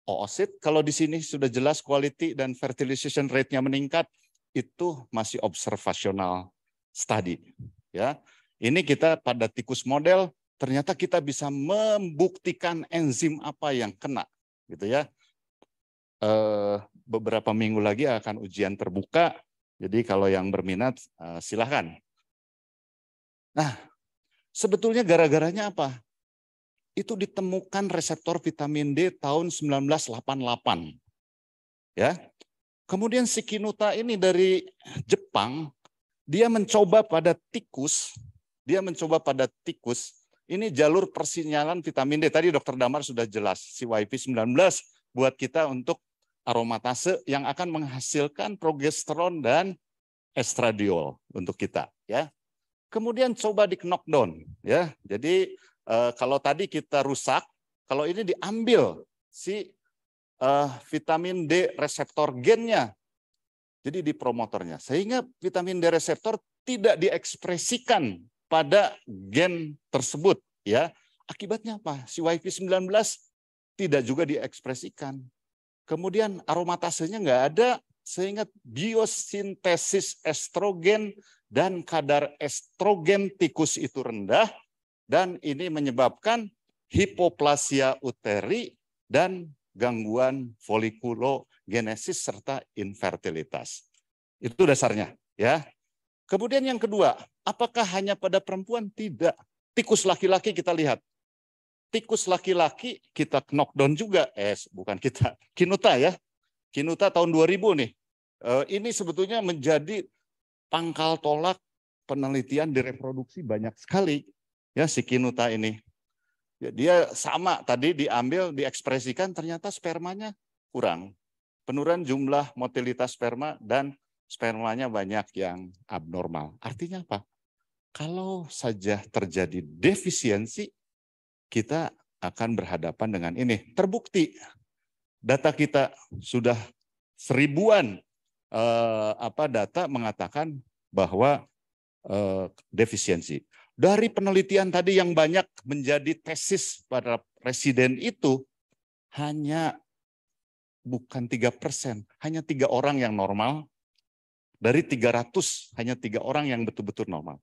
oosit. Kalau di sini sudah jelas quality dan fertilization rate-nya meningkat, itu masih observational study. Ya, ini kita pada tikus model, ternyata kita bisa membuktikan enzim apa yang kena, gitu ya. Beberapa minggu lagi akan ujian terbuka. Jadi kalau yang berminat silahkan. Nah, sebetulnya gara-garanya apa? Itu ditemukan reseptor vitamin D tahun 1988. Ya. Kemudian si Kinuta ini dari Jepang, dia mencoba pada tikus. Ini jalur persinyalan vitamin D. Tadi Dokter Damar sudah jelas, CYP19 buat kita untuk aromatase yang akan menghasilkan progesteron dan estradiol untuk kita, ya. Kemudian coba di knockdown, ya. Jadi kalau tadi kita rusak, kalau ini diambil si vitamin D reseptor gennya, jadi di promotornya, sehingga vitamin D reseptor tidak diekspresikan pada gen tersebut, ya. Akibatnya apa? CYP19 tidak juga diekspresikan. Kemudian aromatasenya nggak ada, sehingga biosintesis estrogen dan kadar estrogen tikus itu rendah, dan ini menyebabkan hipoplasia uteri dan gangguan folikulogenesis serta infertilitas. Itu dasarnya, ya. Kemudian yang kedua, apakah hanya pada perempuan? Tidak. Tikus laki-laki kita lihat. Tikus laki-laki kita knockdown juga, bukan kita, Kinuta ya. Kinuta tahun 2000 nih. Ini sebetulnya menjadi pangkal tolak penelitian di reproduksi banyak sekali ya si Kinuta ini. Ya, dia sama tadi diambil diekspresikan ternyata spermanya kurang. Penurunan jumlah motilitas sperma dan spermanya banyak yang abnormal. Artinya apa? Kalau saja terjadi defisiensi, kita akan berhadapan dengan ini. Terbukti data kita sudah seribuan data mengatakan bahwa defisiensi. Dari penelitian tadi yang banyak menjadi tesis pada residen itu hanya bukan 3%, hanya 3 orang yang normal. Dari 300 hanya 3 orang yang betul-betul normal.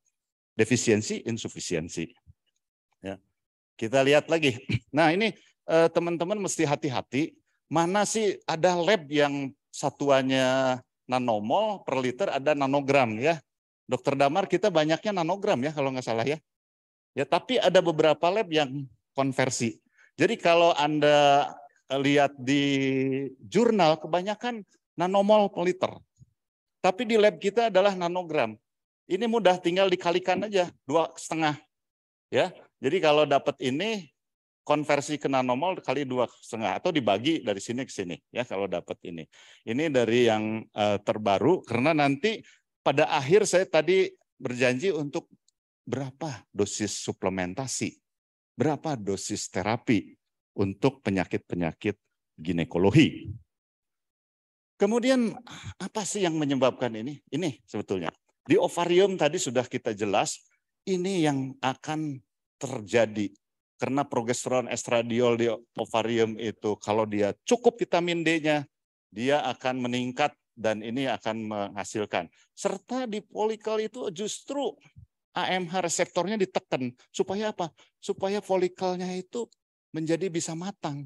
Defisiensi, insufisiensi. Ya. Kita lihat lagi. Nah ini teman-teman mesti hati-hati. Mana sih ada lab yang satuannya nanomol per liter ada nanogram ya. Dokter Damar kita banyaknya nanogram ya kalau nggak salah ya. Ya tapi ada beberapa lab yang konversi. Jadi kalau Anda lihat di jurnal kebanyakan nanomol per liter. Tapi di lab kita adalah nanogram. Ini mudah tinggal dikalikan aja 2,5 ya. Jadi kalau dapat ini konversi ke nanomol kali 2,5 atau dibagi dari sini ke sini ya kalau dapat ini. Ini dari yang terbaru karena nanti pada akhir saya tadi berjanji untuk berapa dosis suplementasi, berapa dosis terapi untuk penyakit-penyakit ginekologi. Kemudian apa sih yang menyebabkan ini? Ini sebetulnya. Di ovarium tadi sudah kita jelas, ini yang akan terjadi. Karena progesteron estradiol di ovarium itu kalau dia cukup vitamin D-nya, dia akan meningkat dan ini akan menghasilkan. Serta di folikel itu justru AMH reseptornya ditekan. Supaya apa? Supaya folikelnya itu menjadi bisa matang.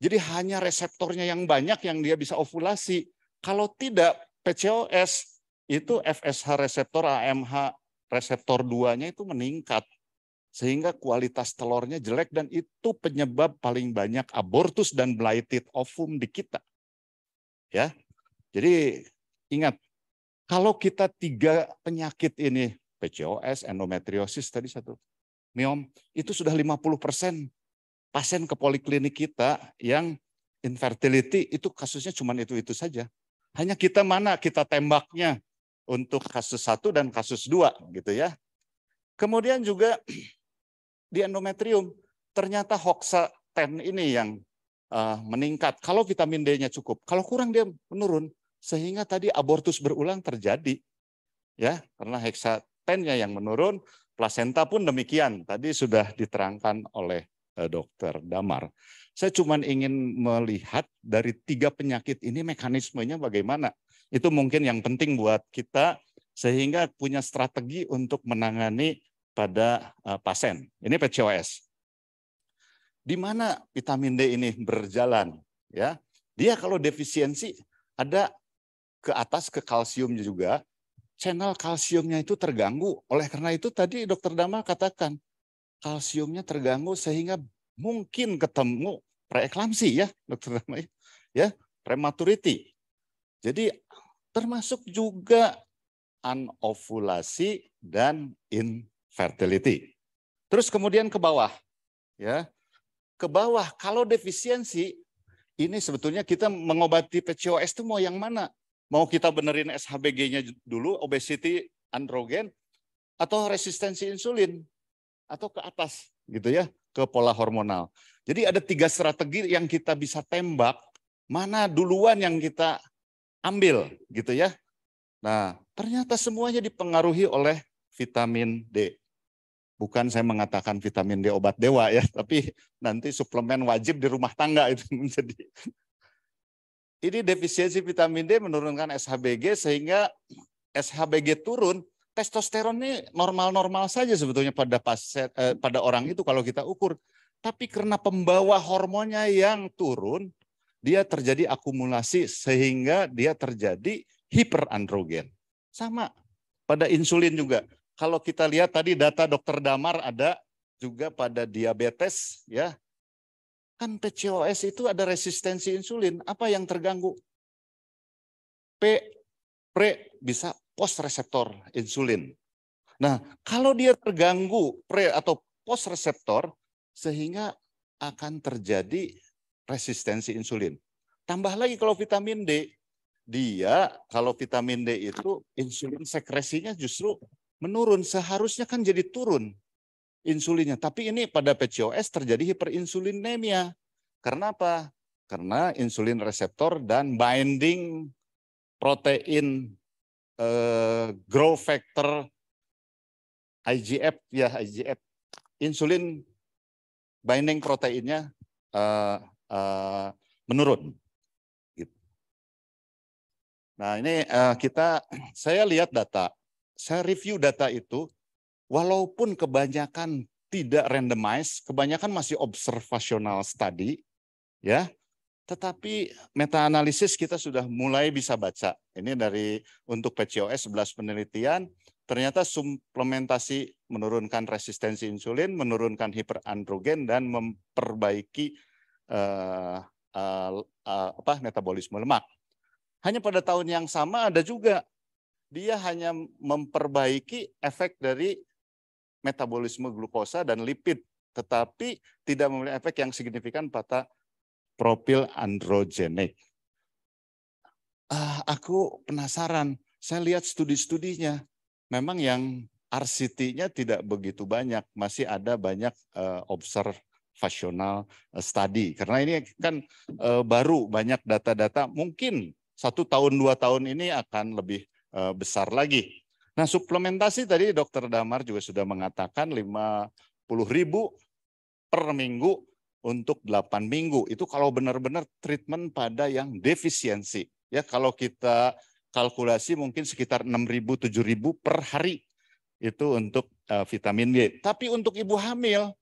Jadi hanya reseptornya yang banyak yang dia bisa ovulasi. Kalau tidak, PCOS itu FSH reseptor AMH reseptor 2-nya itu meningkat. Sehingga kualitas telurnya jelek dan itu penyebab paling banyak abortus dan blighted ovum di kita. Ya. Jadi ingat, kalau kita 3 penyakit ini, PCOS, endometriosis tadi 1, miom, itu sudah 50% pasien ke poliklinik kita yang infertility itu kasusnya cuma itu saja. Hanya kita mana kita tembaknya untuk kasus 1 dan kasus 2 gitu ya. Kemudian juga di endometrium ternyata Hoxa-10 ini yang meningkat. Kalau vitamin D-nya cukup, kalau kurang dia menurun sehingga tadi abortus berulang terjadi. Ya, karena Hexa-10-nya yang menurun, plasenta pun demikian. Tadi sudah diterangkan oleh Dokter Damar. Saya cuma ingin melihat dari 3 penyakit ini mekanismenya bagaimana. Itu mungkin yang penting buat kita sehingga punya strategi untuk menangani pada pasien. Ini PCOS. Di mana vitamin D ini berjalan? Ya, dia kalau defisiensi ada ke atas ke kalsium juga. Channel kalsiumnya itu terganggu. Oleh karena itu tadi Dokter Damar katakan kalsiumnya terganggu sehingga mungkin ketemu preeklamsi ya Dokter Damar ya, prematurity. Jadi termasuk juga anovulasi dan infertility. Terus kemudian ke bawah ya. Ke bawah kalau defisiensi ini sebetulnya kita mengobati PCOS itu mau yang mana? Mau kita benerin SHBG-nya dulu, obesity, androgen, atau resistensi insulin, atau ke atas gitu ya, ke pola hormonal. Jadi ada 3 strategi yang kita bisa tembak, mana duluan yang kita ambil gitu ya. Nah ternyata semuanya dipengaruhi oleh vitamin D. Bukan saya mengatakan vitamin D obat dewa ya, tapi nanti suplemen wajib di rumah tangga itu menjadi. Ini defisiensi vitamin D menurunkan SHBG sehingga SHBG turun, testosteron ini normal-normal saja sebetulnya pada pada orang itu kalau kita ukur. Tapi karena pembawa hormonnya yang turun, dia terjadi akumulasi sehingga dia terjadi hiperandrogen. Sama pada insulin juga. Kalau kita lihat tadi data Dokter Damar ada juga pada diabetes ya. Kan PCOS itu ada resistensi insulin. Apa yang terganggu? Pre bisa post reseptor insulin. Nah, kalau dia terganggu pre atau post reseptor, sehingga akan terjadi resistensi insulin. Tambah lagi kalau vitamin D, dia kalau vitamin D itu insulin sekresinya justru menurun. Seharusnya kan jadi turun insulinnya. Tapi ini pada PCOS terjadi hiperinsulinemia. Karena apa? Karena insulin reseptor dan binding protein growth factor IGF ya IGF insulin binding proteinnya menurun. Gitu. Nah ini saya lihat data, saya review data itu, walaupun kebanyakan tidak randomized, kebanyakan masih observational study, ya. Tetapi meta-analisis kita sudah mulai bisa baca. Ini dari untuk PCOS 11 penelitian, ternyata suplementasi menurunkan resistensi insulin, menurunkan hiperandrogen, dan memperbaiki metabolisme lemak. Hanya pada tahun yang sama ada juga, dia hanya memperbaiki efek dari metabolisme glukosa dan lipid, tetapi tidak memiliki efek yang signifikan pada profil androgenik. Aku penasaran, saya lihat studi-studinya, memang yang RCT-nya tidak begitu banyak, masih ada banyak observational study. Karena ini kan baru banyak data-data, mungkin 1 tahun 2 tahun ini akan lebih besar lagi. Nah, suplementasi tadi Dr. Damar juga sudah mengatakan 50.000 per minggu untuk 8 minggu. Itu kalau benar-benar treatment pada yang defisiensi. Ya, kalau kita kalkulasi mungkin sekitar 6.000 7.000 per hari itu untuk vitamin D. Tapi untuk ibu hamil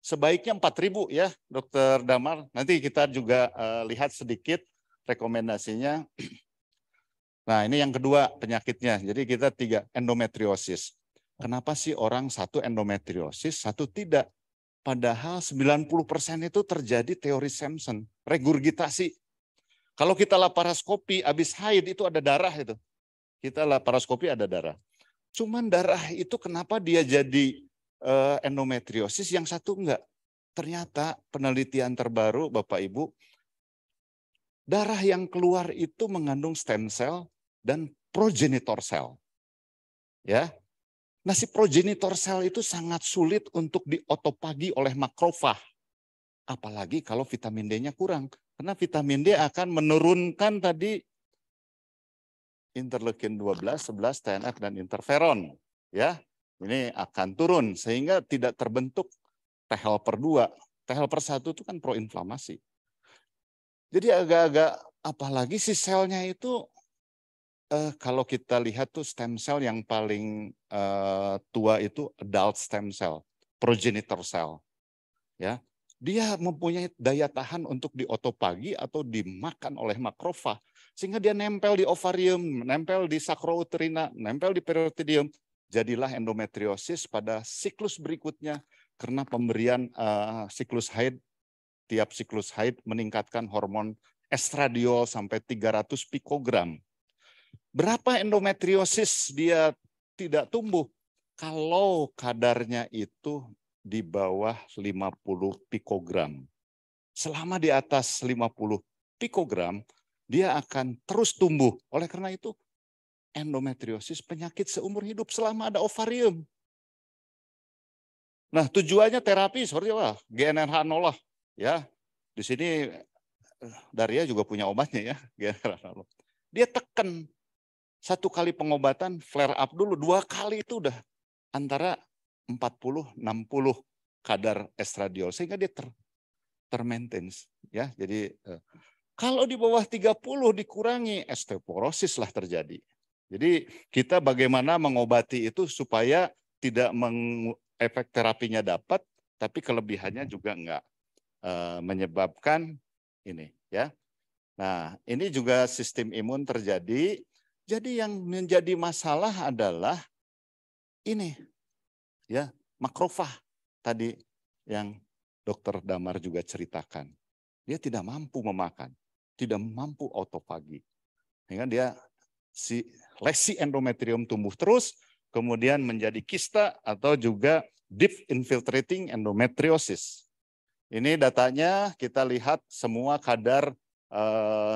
sebaiknya 4.000 ya, Dokter Damar. Nanti kita juga lihat sedikit rekomendasinya. Nah, ini yang kedua penyakitnya. Jadi kita 3, endometriosis. Kenapa sih orang satu endometriosis, satu tidak? Padahal 90% itu terjadi teori Samson, regurgitasi. Kalau kita laparoskopi, habis haid itu ada darah itu. Kita laparoskopi ada darah. Cuman darah itu kenapa dia jadi endometriosis, yang satu enggak? Ternyata penelitian terbaru Bapak Ibu, darah yang keluar itu mengandung stem cell dan progenitor cell. Ya. Nah, si progenitor cell itu sangat sulit untuk diotopagi oleh makrofag. Apalagi kalau vitamin D-nya kurang. Karena vitamin D akan menurunkan tadi interleukin 12, 11, TNF, dan interferon. Ya, ini akan turun sehingga tidak terbentuk T helper 2. T helper 1 itu kan proinflamasi. Jadi agak-agak, apalagi si selnya itu, kalau kita lihat tuh stem cell yang paling tua itu adult stem cell, progenitor cell. Ya, dia mempunyai daya tahan untuk diotopagi atau dimakan oleh makrofag, sehingga dia nempel di ovarium, nempel di sakrouterina, nempel di periotidium. Jadilah endometriosis pada siklus berikutnya karena pemberian siklus haid, tiap siklus haid meningkatkan hormon estradiol sampai 300 pikogram. Berapa endometriosis dia tidak tumbuh? Kalau kadarnya itu di bawah 50 pikogram. Selama di atas 50 pikogram, dia akan terus tumbuh. Oleh karena itu, endometriosis penyakit seumur hidup selama ada ovarium. Nah, tujuannya terapi seperti apa? GnRH0 lah. Ya, di sini Daria juga punya obatnya ya, GnRH0. Dia tekan 1 kali pengobatan flare up dulu, 2 kali itu udah antara 40-60 kadar estradiol sehingga dia termaintains ya. Jadi kalau di bawah 30 dikurangi, osteoporosis lah terjadi. Jadi kita bagaimana mengobati itu supaya tidak efek terapinya dapat, tapi kelebihannya juga enggak menyebabkan ini ya. Nah, ini juga sistem imun terjadi. Jadi yang menjadi masalah adalah ini ya, makrofag tadi yang Dokter Damar juga ceritakan. Dia tidak mampu memakan, tidak mampu autofagi. Sehingga dia lesi endometrium tumbuh terus, kemudian menjadi kista atau juga deep infiltrating endometriosis. Ini datanya kita lihat semua kadar,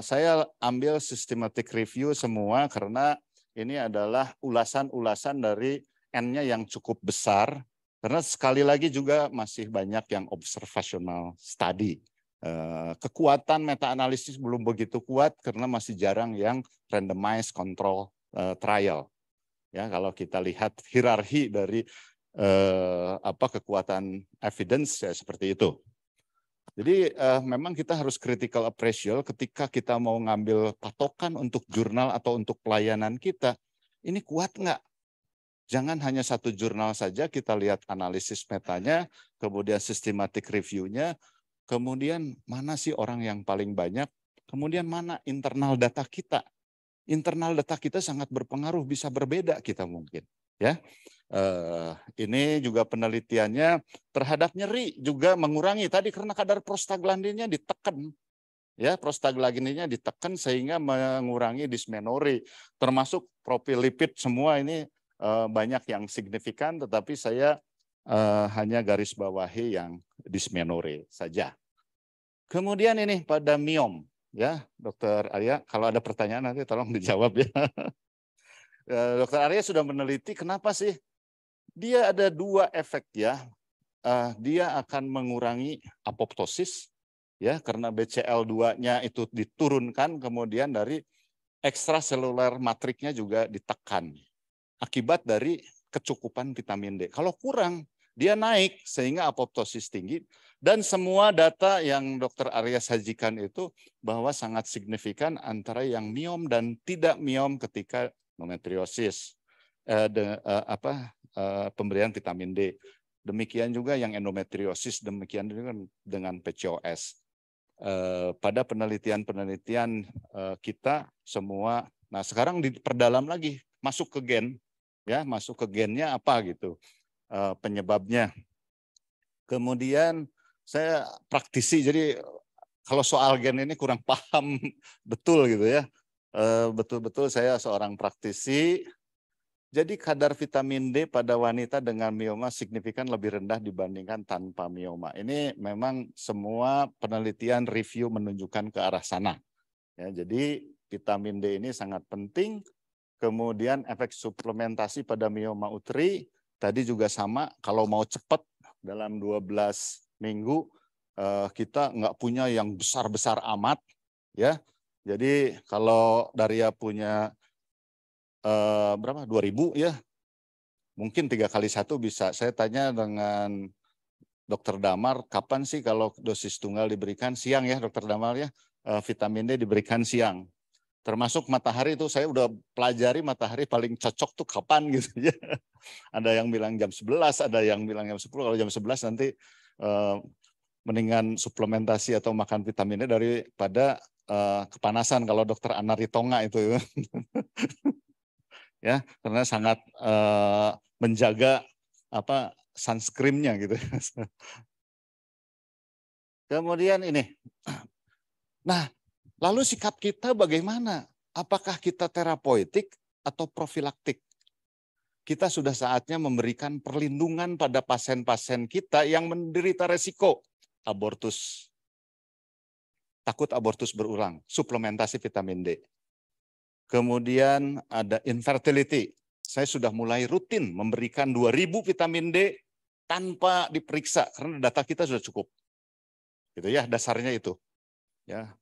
saya ambil systematic review semua karena ini adalah ulasan-ulasan dari N-nya yang cukup besar, karena sekali lagi juga masih banyak yang observational study. Kekuatan meta-analisis belum begitu kuat karena masih jarang yang randomized control trial. Ya, kalau kita lihat hierarki dari kekuatan evidence ya seperti itu. Jadi memang kita harus critical appraisal ketika kita mau ngambil patokan untuk jurnal atau untuk pelayanan kita. Ini kuat nggak? Jangan hanya satu jurnal saja, kita lihat analisis metanya, kemudian systematic review-nya, kemudian mana sih orang yang paling banyak, kemudian mana internal data kita. Internal data kita sangat berpengaruh, bisa berbeda kita mungkin. Ya. Ini juga penelitiannya terhadap nyeri juga mengurangi tadi karena kadar prostaglandinnya ditekan. Ya, prostaglandinnya ditekan sehingga mengurangi dysmenorrhea, termasuk profil lipid semua ini banyak yang signifikan, tetapi saya hanya garis bawahi yang dysmenorrhea saja. Kemudian ini pada miom, ya, Dokter Arya, kalau ada pertanyaan nanti tolong dijawab ya. Dokter Arya sudah meneliti kenapa sih dia ada dua efek ya. Dia akan mengurangi apoptosis ya karena BCL2-nya itu diturunkan, kemudian dari ekstraseluler matriknya juga ditekan akibat dari kecukupan vitamin D. Kalau kurang dia naik sehingga apoptosis tinggi, dan semua data yang Dokter Arya sajikan itu bahwa sangat signifikan antara yang miom dan tidak miom ketika endometriosis. Pemberian vitamin D. Demikian juga yang endometriosis, demikian juga dengan PCOS. Pada penelitian-penelitian kita semua, nah sekarang diperdalam lagi, masuk ke gen, ya masuk ke gennya apa gitu penyebabnya. Kemudian saya praktisi, jadi kalau soal gen ini kurang paham betul gitu ya. Betul-betul saya seorang praktisi. Jadi kadar vitamin D pada wanita dengan mioma signifikan lebih rendah dibandingkan tanpa mioma. Ini memang semua penelitian review menunjukkan ke arah sana. Ya, jadi vitamin D ini sangat penting. Kemudian efek suplementasi pada mioma uteri tadi juga sama. Kalau mau cepat dalam 12 minggu kita nggak punya yang besar-besar amat. Ya, jadi kalau Daria punya berapa 2000 ya, mungkin 3 kali 1 bisa. Saya tanya dengan Dokter Damar, kapan sih kalau dosis tunggal diberikan? Siang ya Dokter Damar ya, vitamin D diberikan siang. Termasuk matahari itu saya udah pelajari matahari paling cocok tuh kapan gitu ya. Ada yang bilang jam 11, ada yang bilang jam 10. Kalau jam 11 nanti mendingan suplementasi atau makan vitamin D daripada kepanasan kalau Dokter Anari Tonga itu. Ya, karena sangat menjaga sunscreen-nya gitu. Kemudian ini. Nah, lalu sikap kita bagaimana? Apakah kita terapeutik atau profilaktik? Kita sudah saatnya memberikan perlindungan pada pasien-pasien kita yang menderita resiko abortus. Takut abortus berulang, suplementasi vitamin D. Kemudian ada infertility. Saya sudah mulai rutin memberikan 2000 vitamin D tanpa diperiksa karena data kita sudah cukup. Gitu ya, dasarnya itu. Ya.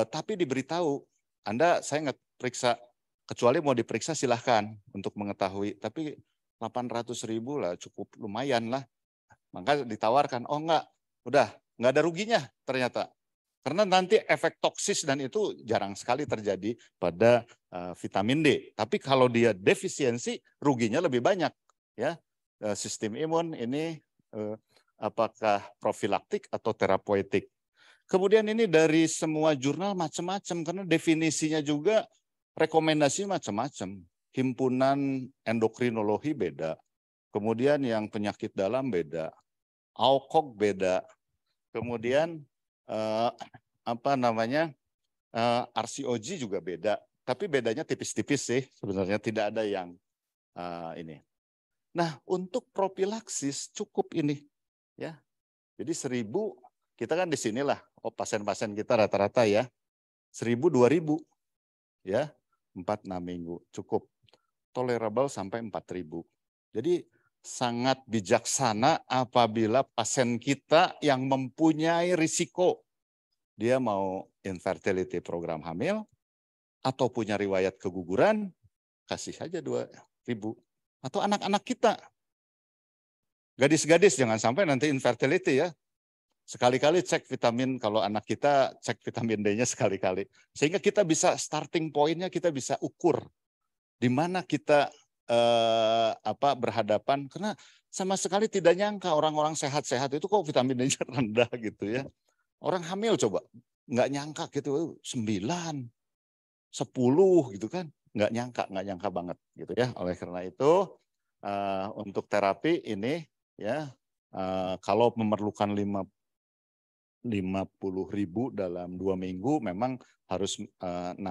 Tapi diberitahu, Anda saya nggak periksa, kecuali mau diperiksa silahkan untuk mengetahui. Tapi 800.000 lah cukup lumayan lah. Maka ditawarkan, oh enggak, udah nggak ada ruginya ternyata. Karena nanti efek toksis dan itu jarang sekali terjadi pada vitamin D. Tapi kalau dia defisiensi, ruginya lebih banyak. Ya, sistem imun ini apakah profilaktik atau terapeutik. Kemudian ini dari semua jurnal macam-macam karena definisinya juga rekomendasi macam-macam. Himpunan endokrinologi beda. Kemudian yang penyakit dalam beda. AOKOG beda. Kemudian RCOG juga beda, tapi bedanya tipis-tipis sih sebenarnya, tidak ada yang ini. Nah, untuk profilaksis cukup ini, ya. Jadi 1.000, kita kan di sinilah, pasien-pasien kita rata-rata ya, 1.000, 2.000, ya, 4-6 minggu, cukup. Tolerable sampai 4.000. Jadi sangat bijaksana apabila pasien kita yang mempunyai risiko, dia mau infertility program hamil, atau punya riwayat keguguran, kasih saja 2.000. Atau anak-anak kita. Gadis-gadis jangan sampai nanti infertility ya. Sekali-kali cek vitamin, kalau anak kita cek vitamin D-nya sekali-kali. Sehingga kita bisa starting point-nya kita bisa ukur. Di mana kita berhadapan. Karena sama sekali tidak nyangka orang-orang sehat-sehat itu kok vitamin D-nya rendah gitu ya. Orang hamil coba, nggak nyangka gitu, 9, 10 gitu kan. Nggak nyangka banget gitu ya. Oleh karena itu untuk terapi ini ya kalau memerlukan 50.000 dalam 2 minggu memang harus 6.000,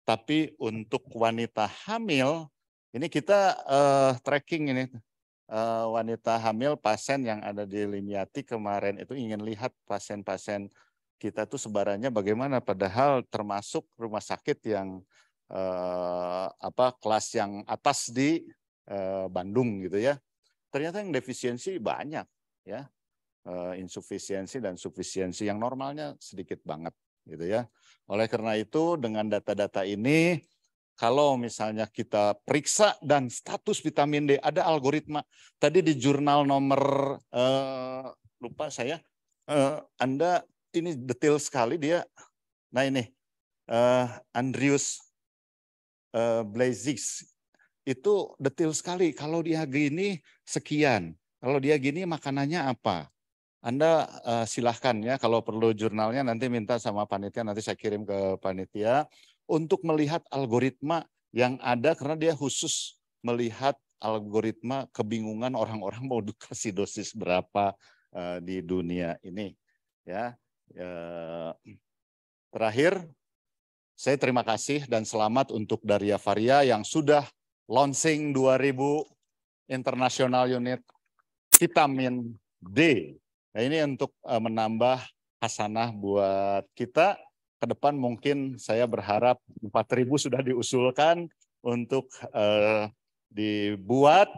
tapi untuk wanita hamil ini kita tracking ini wanita hamil pasien yang ada di Limiati kemarin itu ingin lihat pasien-pasien kita tuh sebarannya bagaimana, padahal termasuk rumah sakit yang kelas yang atas di Bandung gitu ya. Ternyata yang defisiensi banyak ya, insufisiensi dan sufisiensi, yang normalnya sedikit banget gitu ya. Oleh karena itu dengan data-data ini, kalau misalnya kita periksa dan status vitamin D, ada algoritma. Tadi di jurnal nomor lupa saya, Anda ini detail sekali dia. Nah ini Andrews Blazix itu detail sekali. Kalau dia gini sekian, kalau dia gini makanannya apa. Anda silahkan ya, kalau perlu jurnalnya nanti minta sama panitia, nanti saya kirim ke panitia untuk melihat algoritma yang ada, karena dia khusus melihat algoritma kebingungan orang-orang mau dikasih dosis berapa di dunia ini. Ya, terakhir saya terima kasih dan selamat untuk Daria Varia yang sudah launching 2.000 international unit vitamin D. Nah, ini untuk menambah hasanah buat kita. Ke depan mungkin saya berharap 4.000 sudah diusulkan untuk dibuat.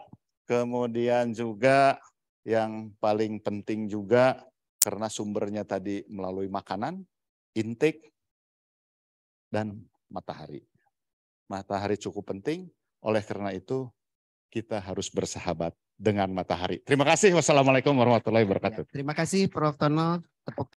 Kemudian juga yang paling penting juga karena sumbernya tadi melalui makanan, intake, dan matahari. Matahari cukup penting, oleh karena itu kita harus bersahabat dengan matahari. Terima kasih. Wassalamualaikum warahmatullahi wabarakatuh. Terima kasih Prof. Tono. Tepuk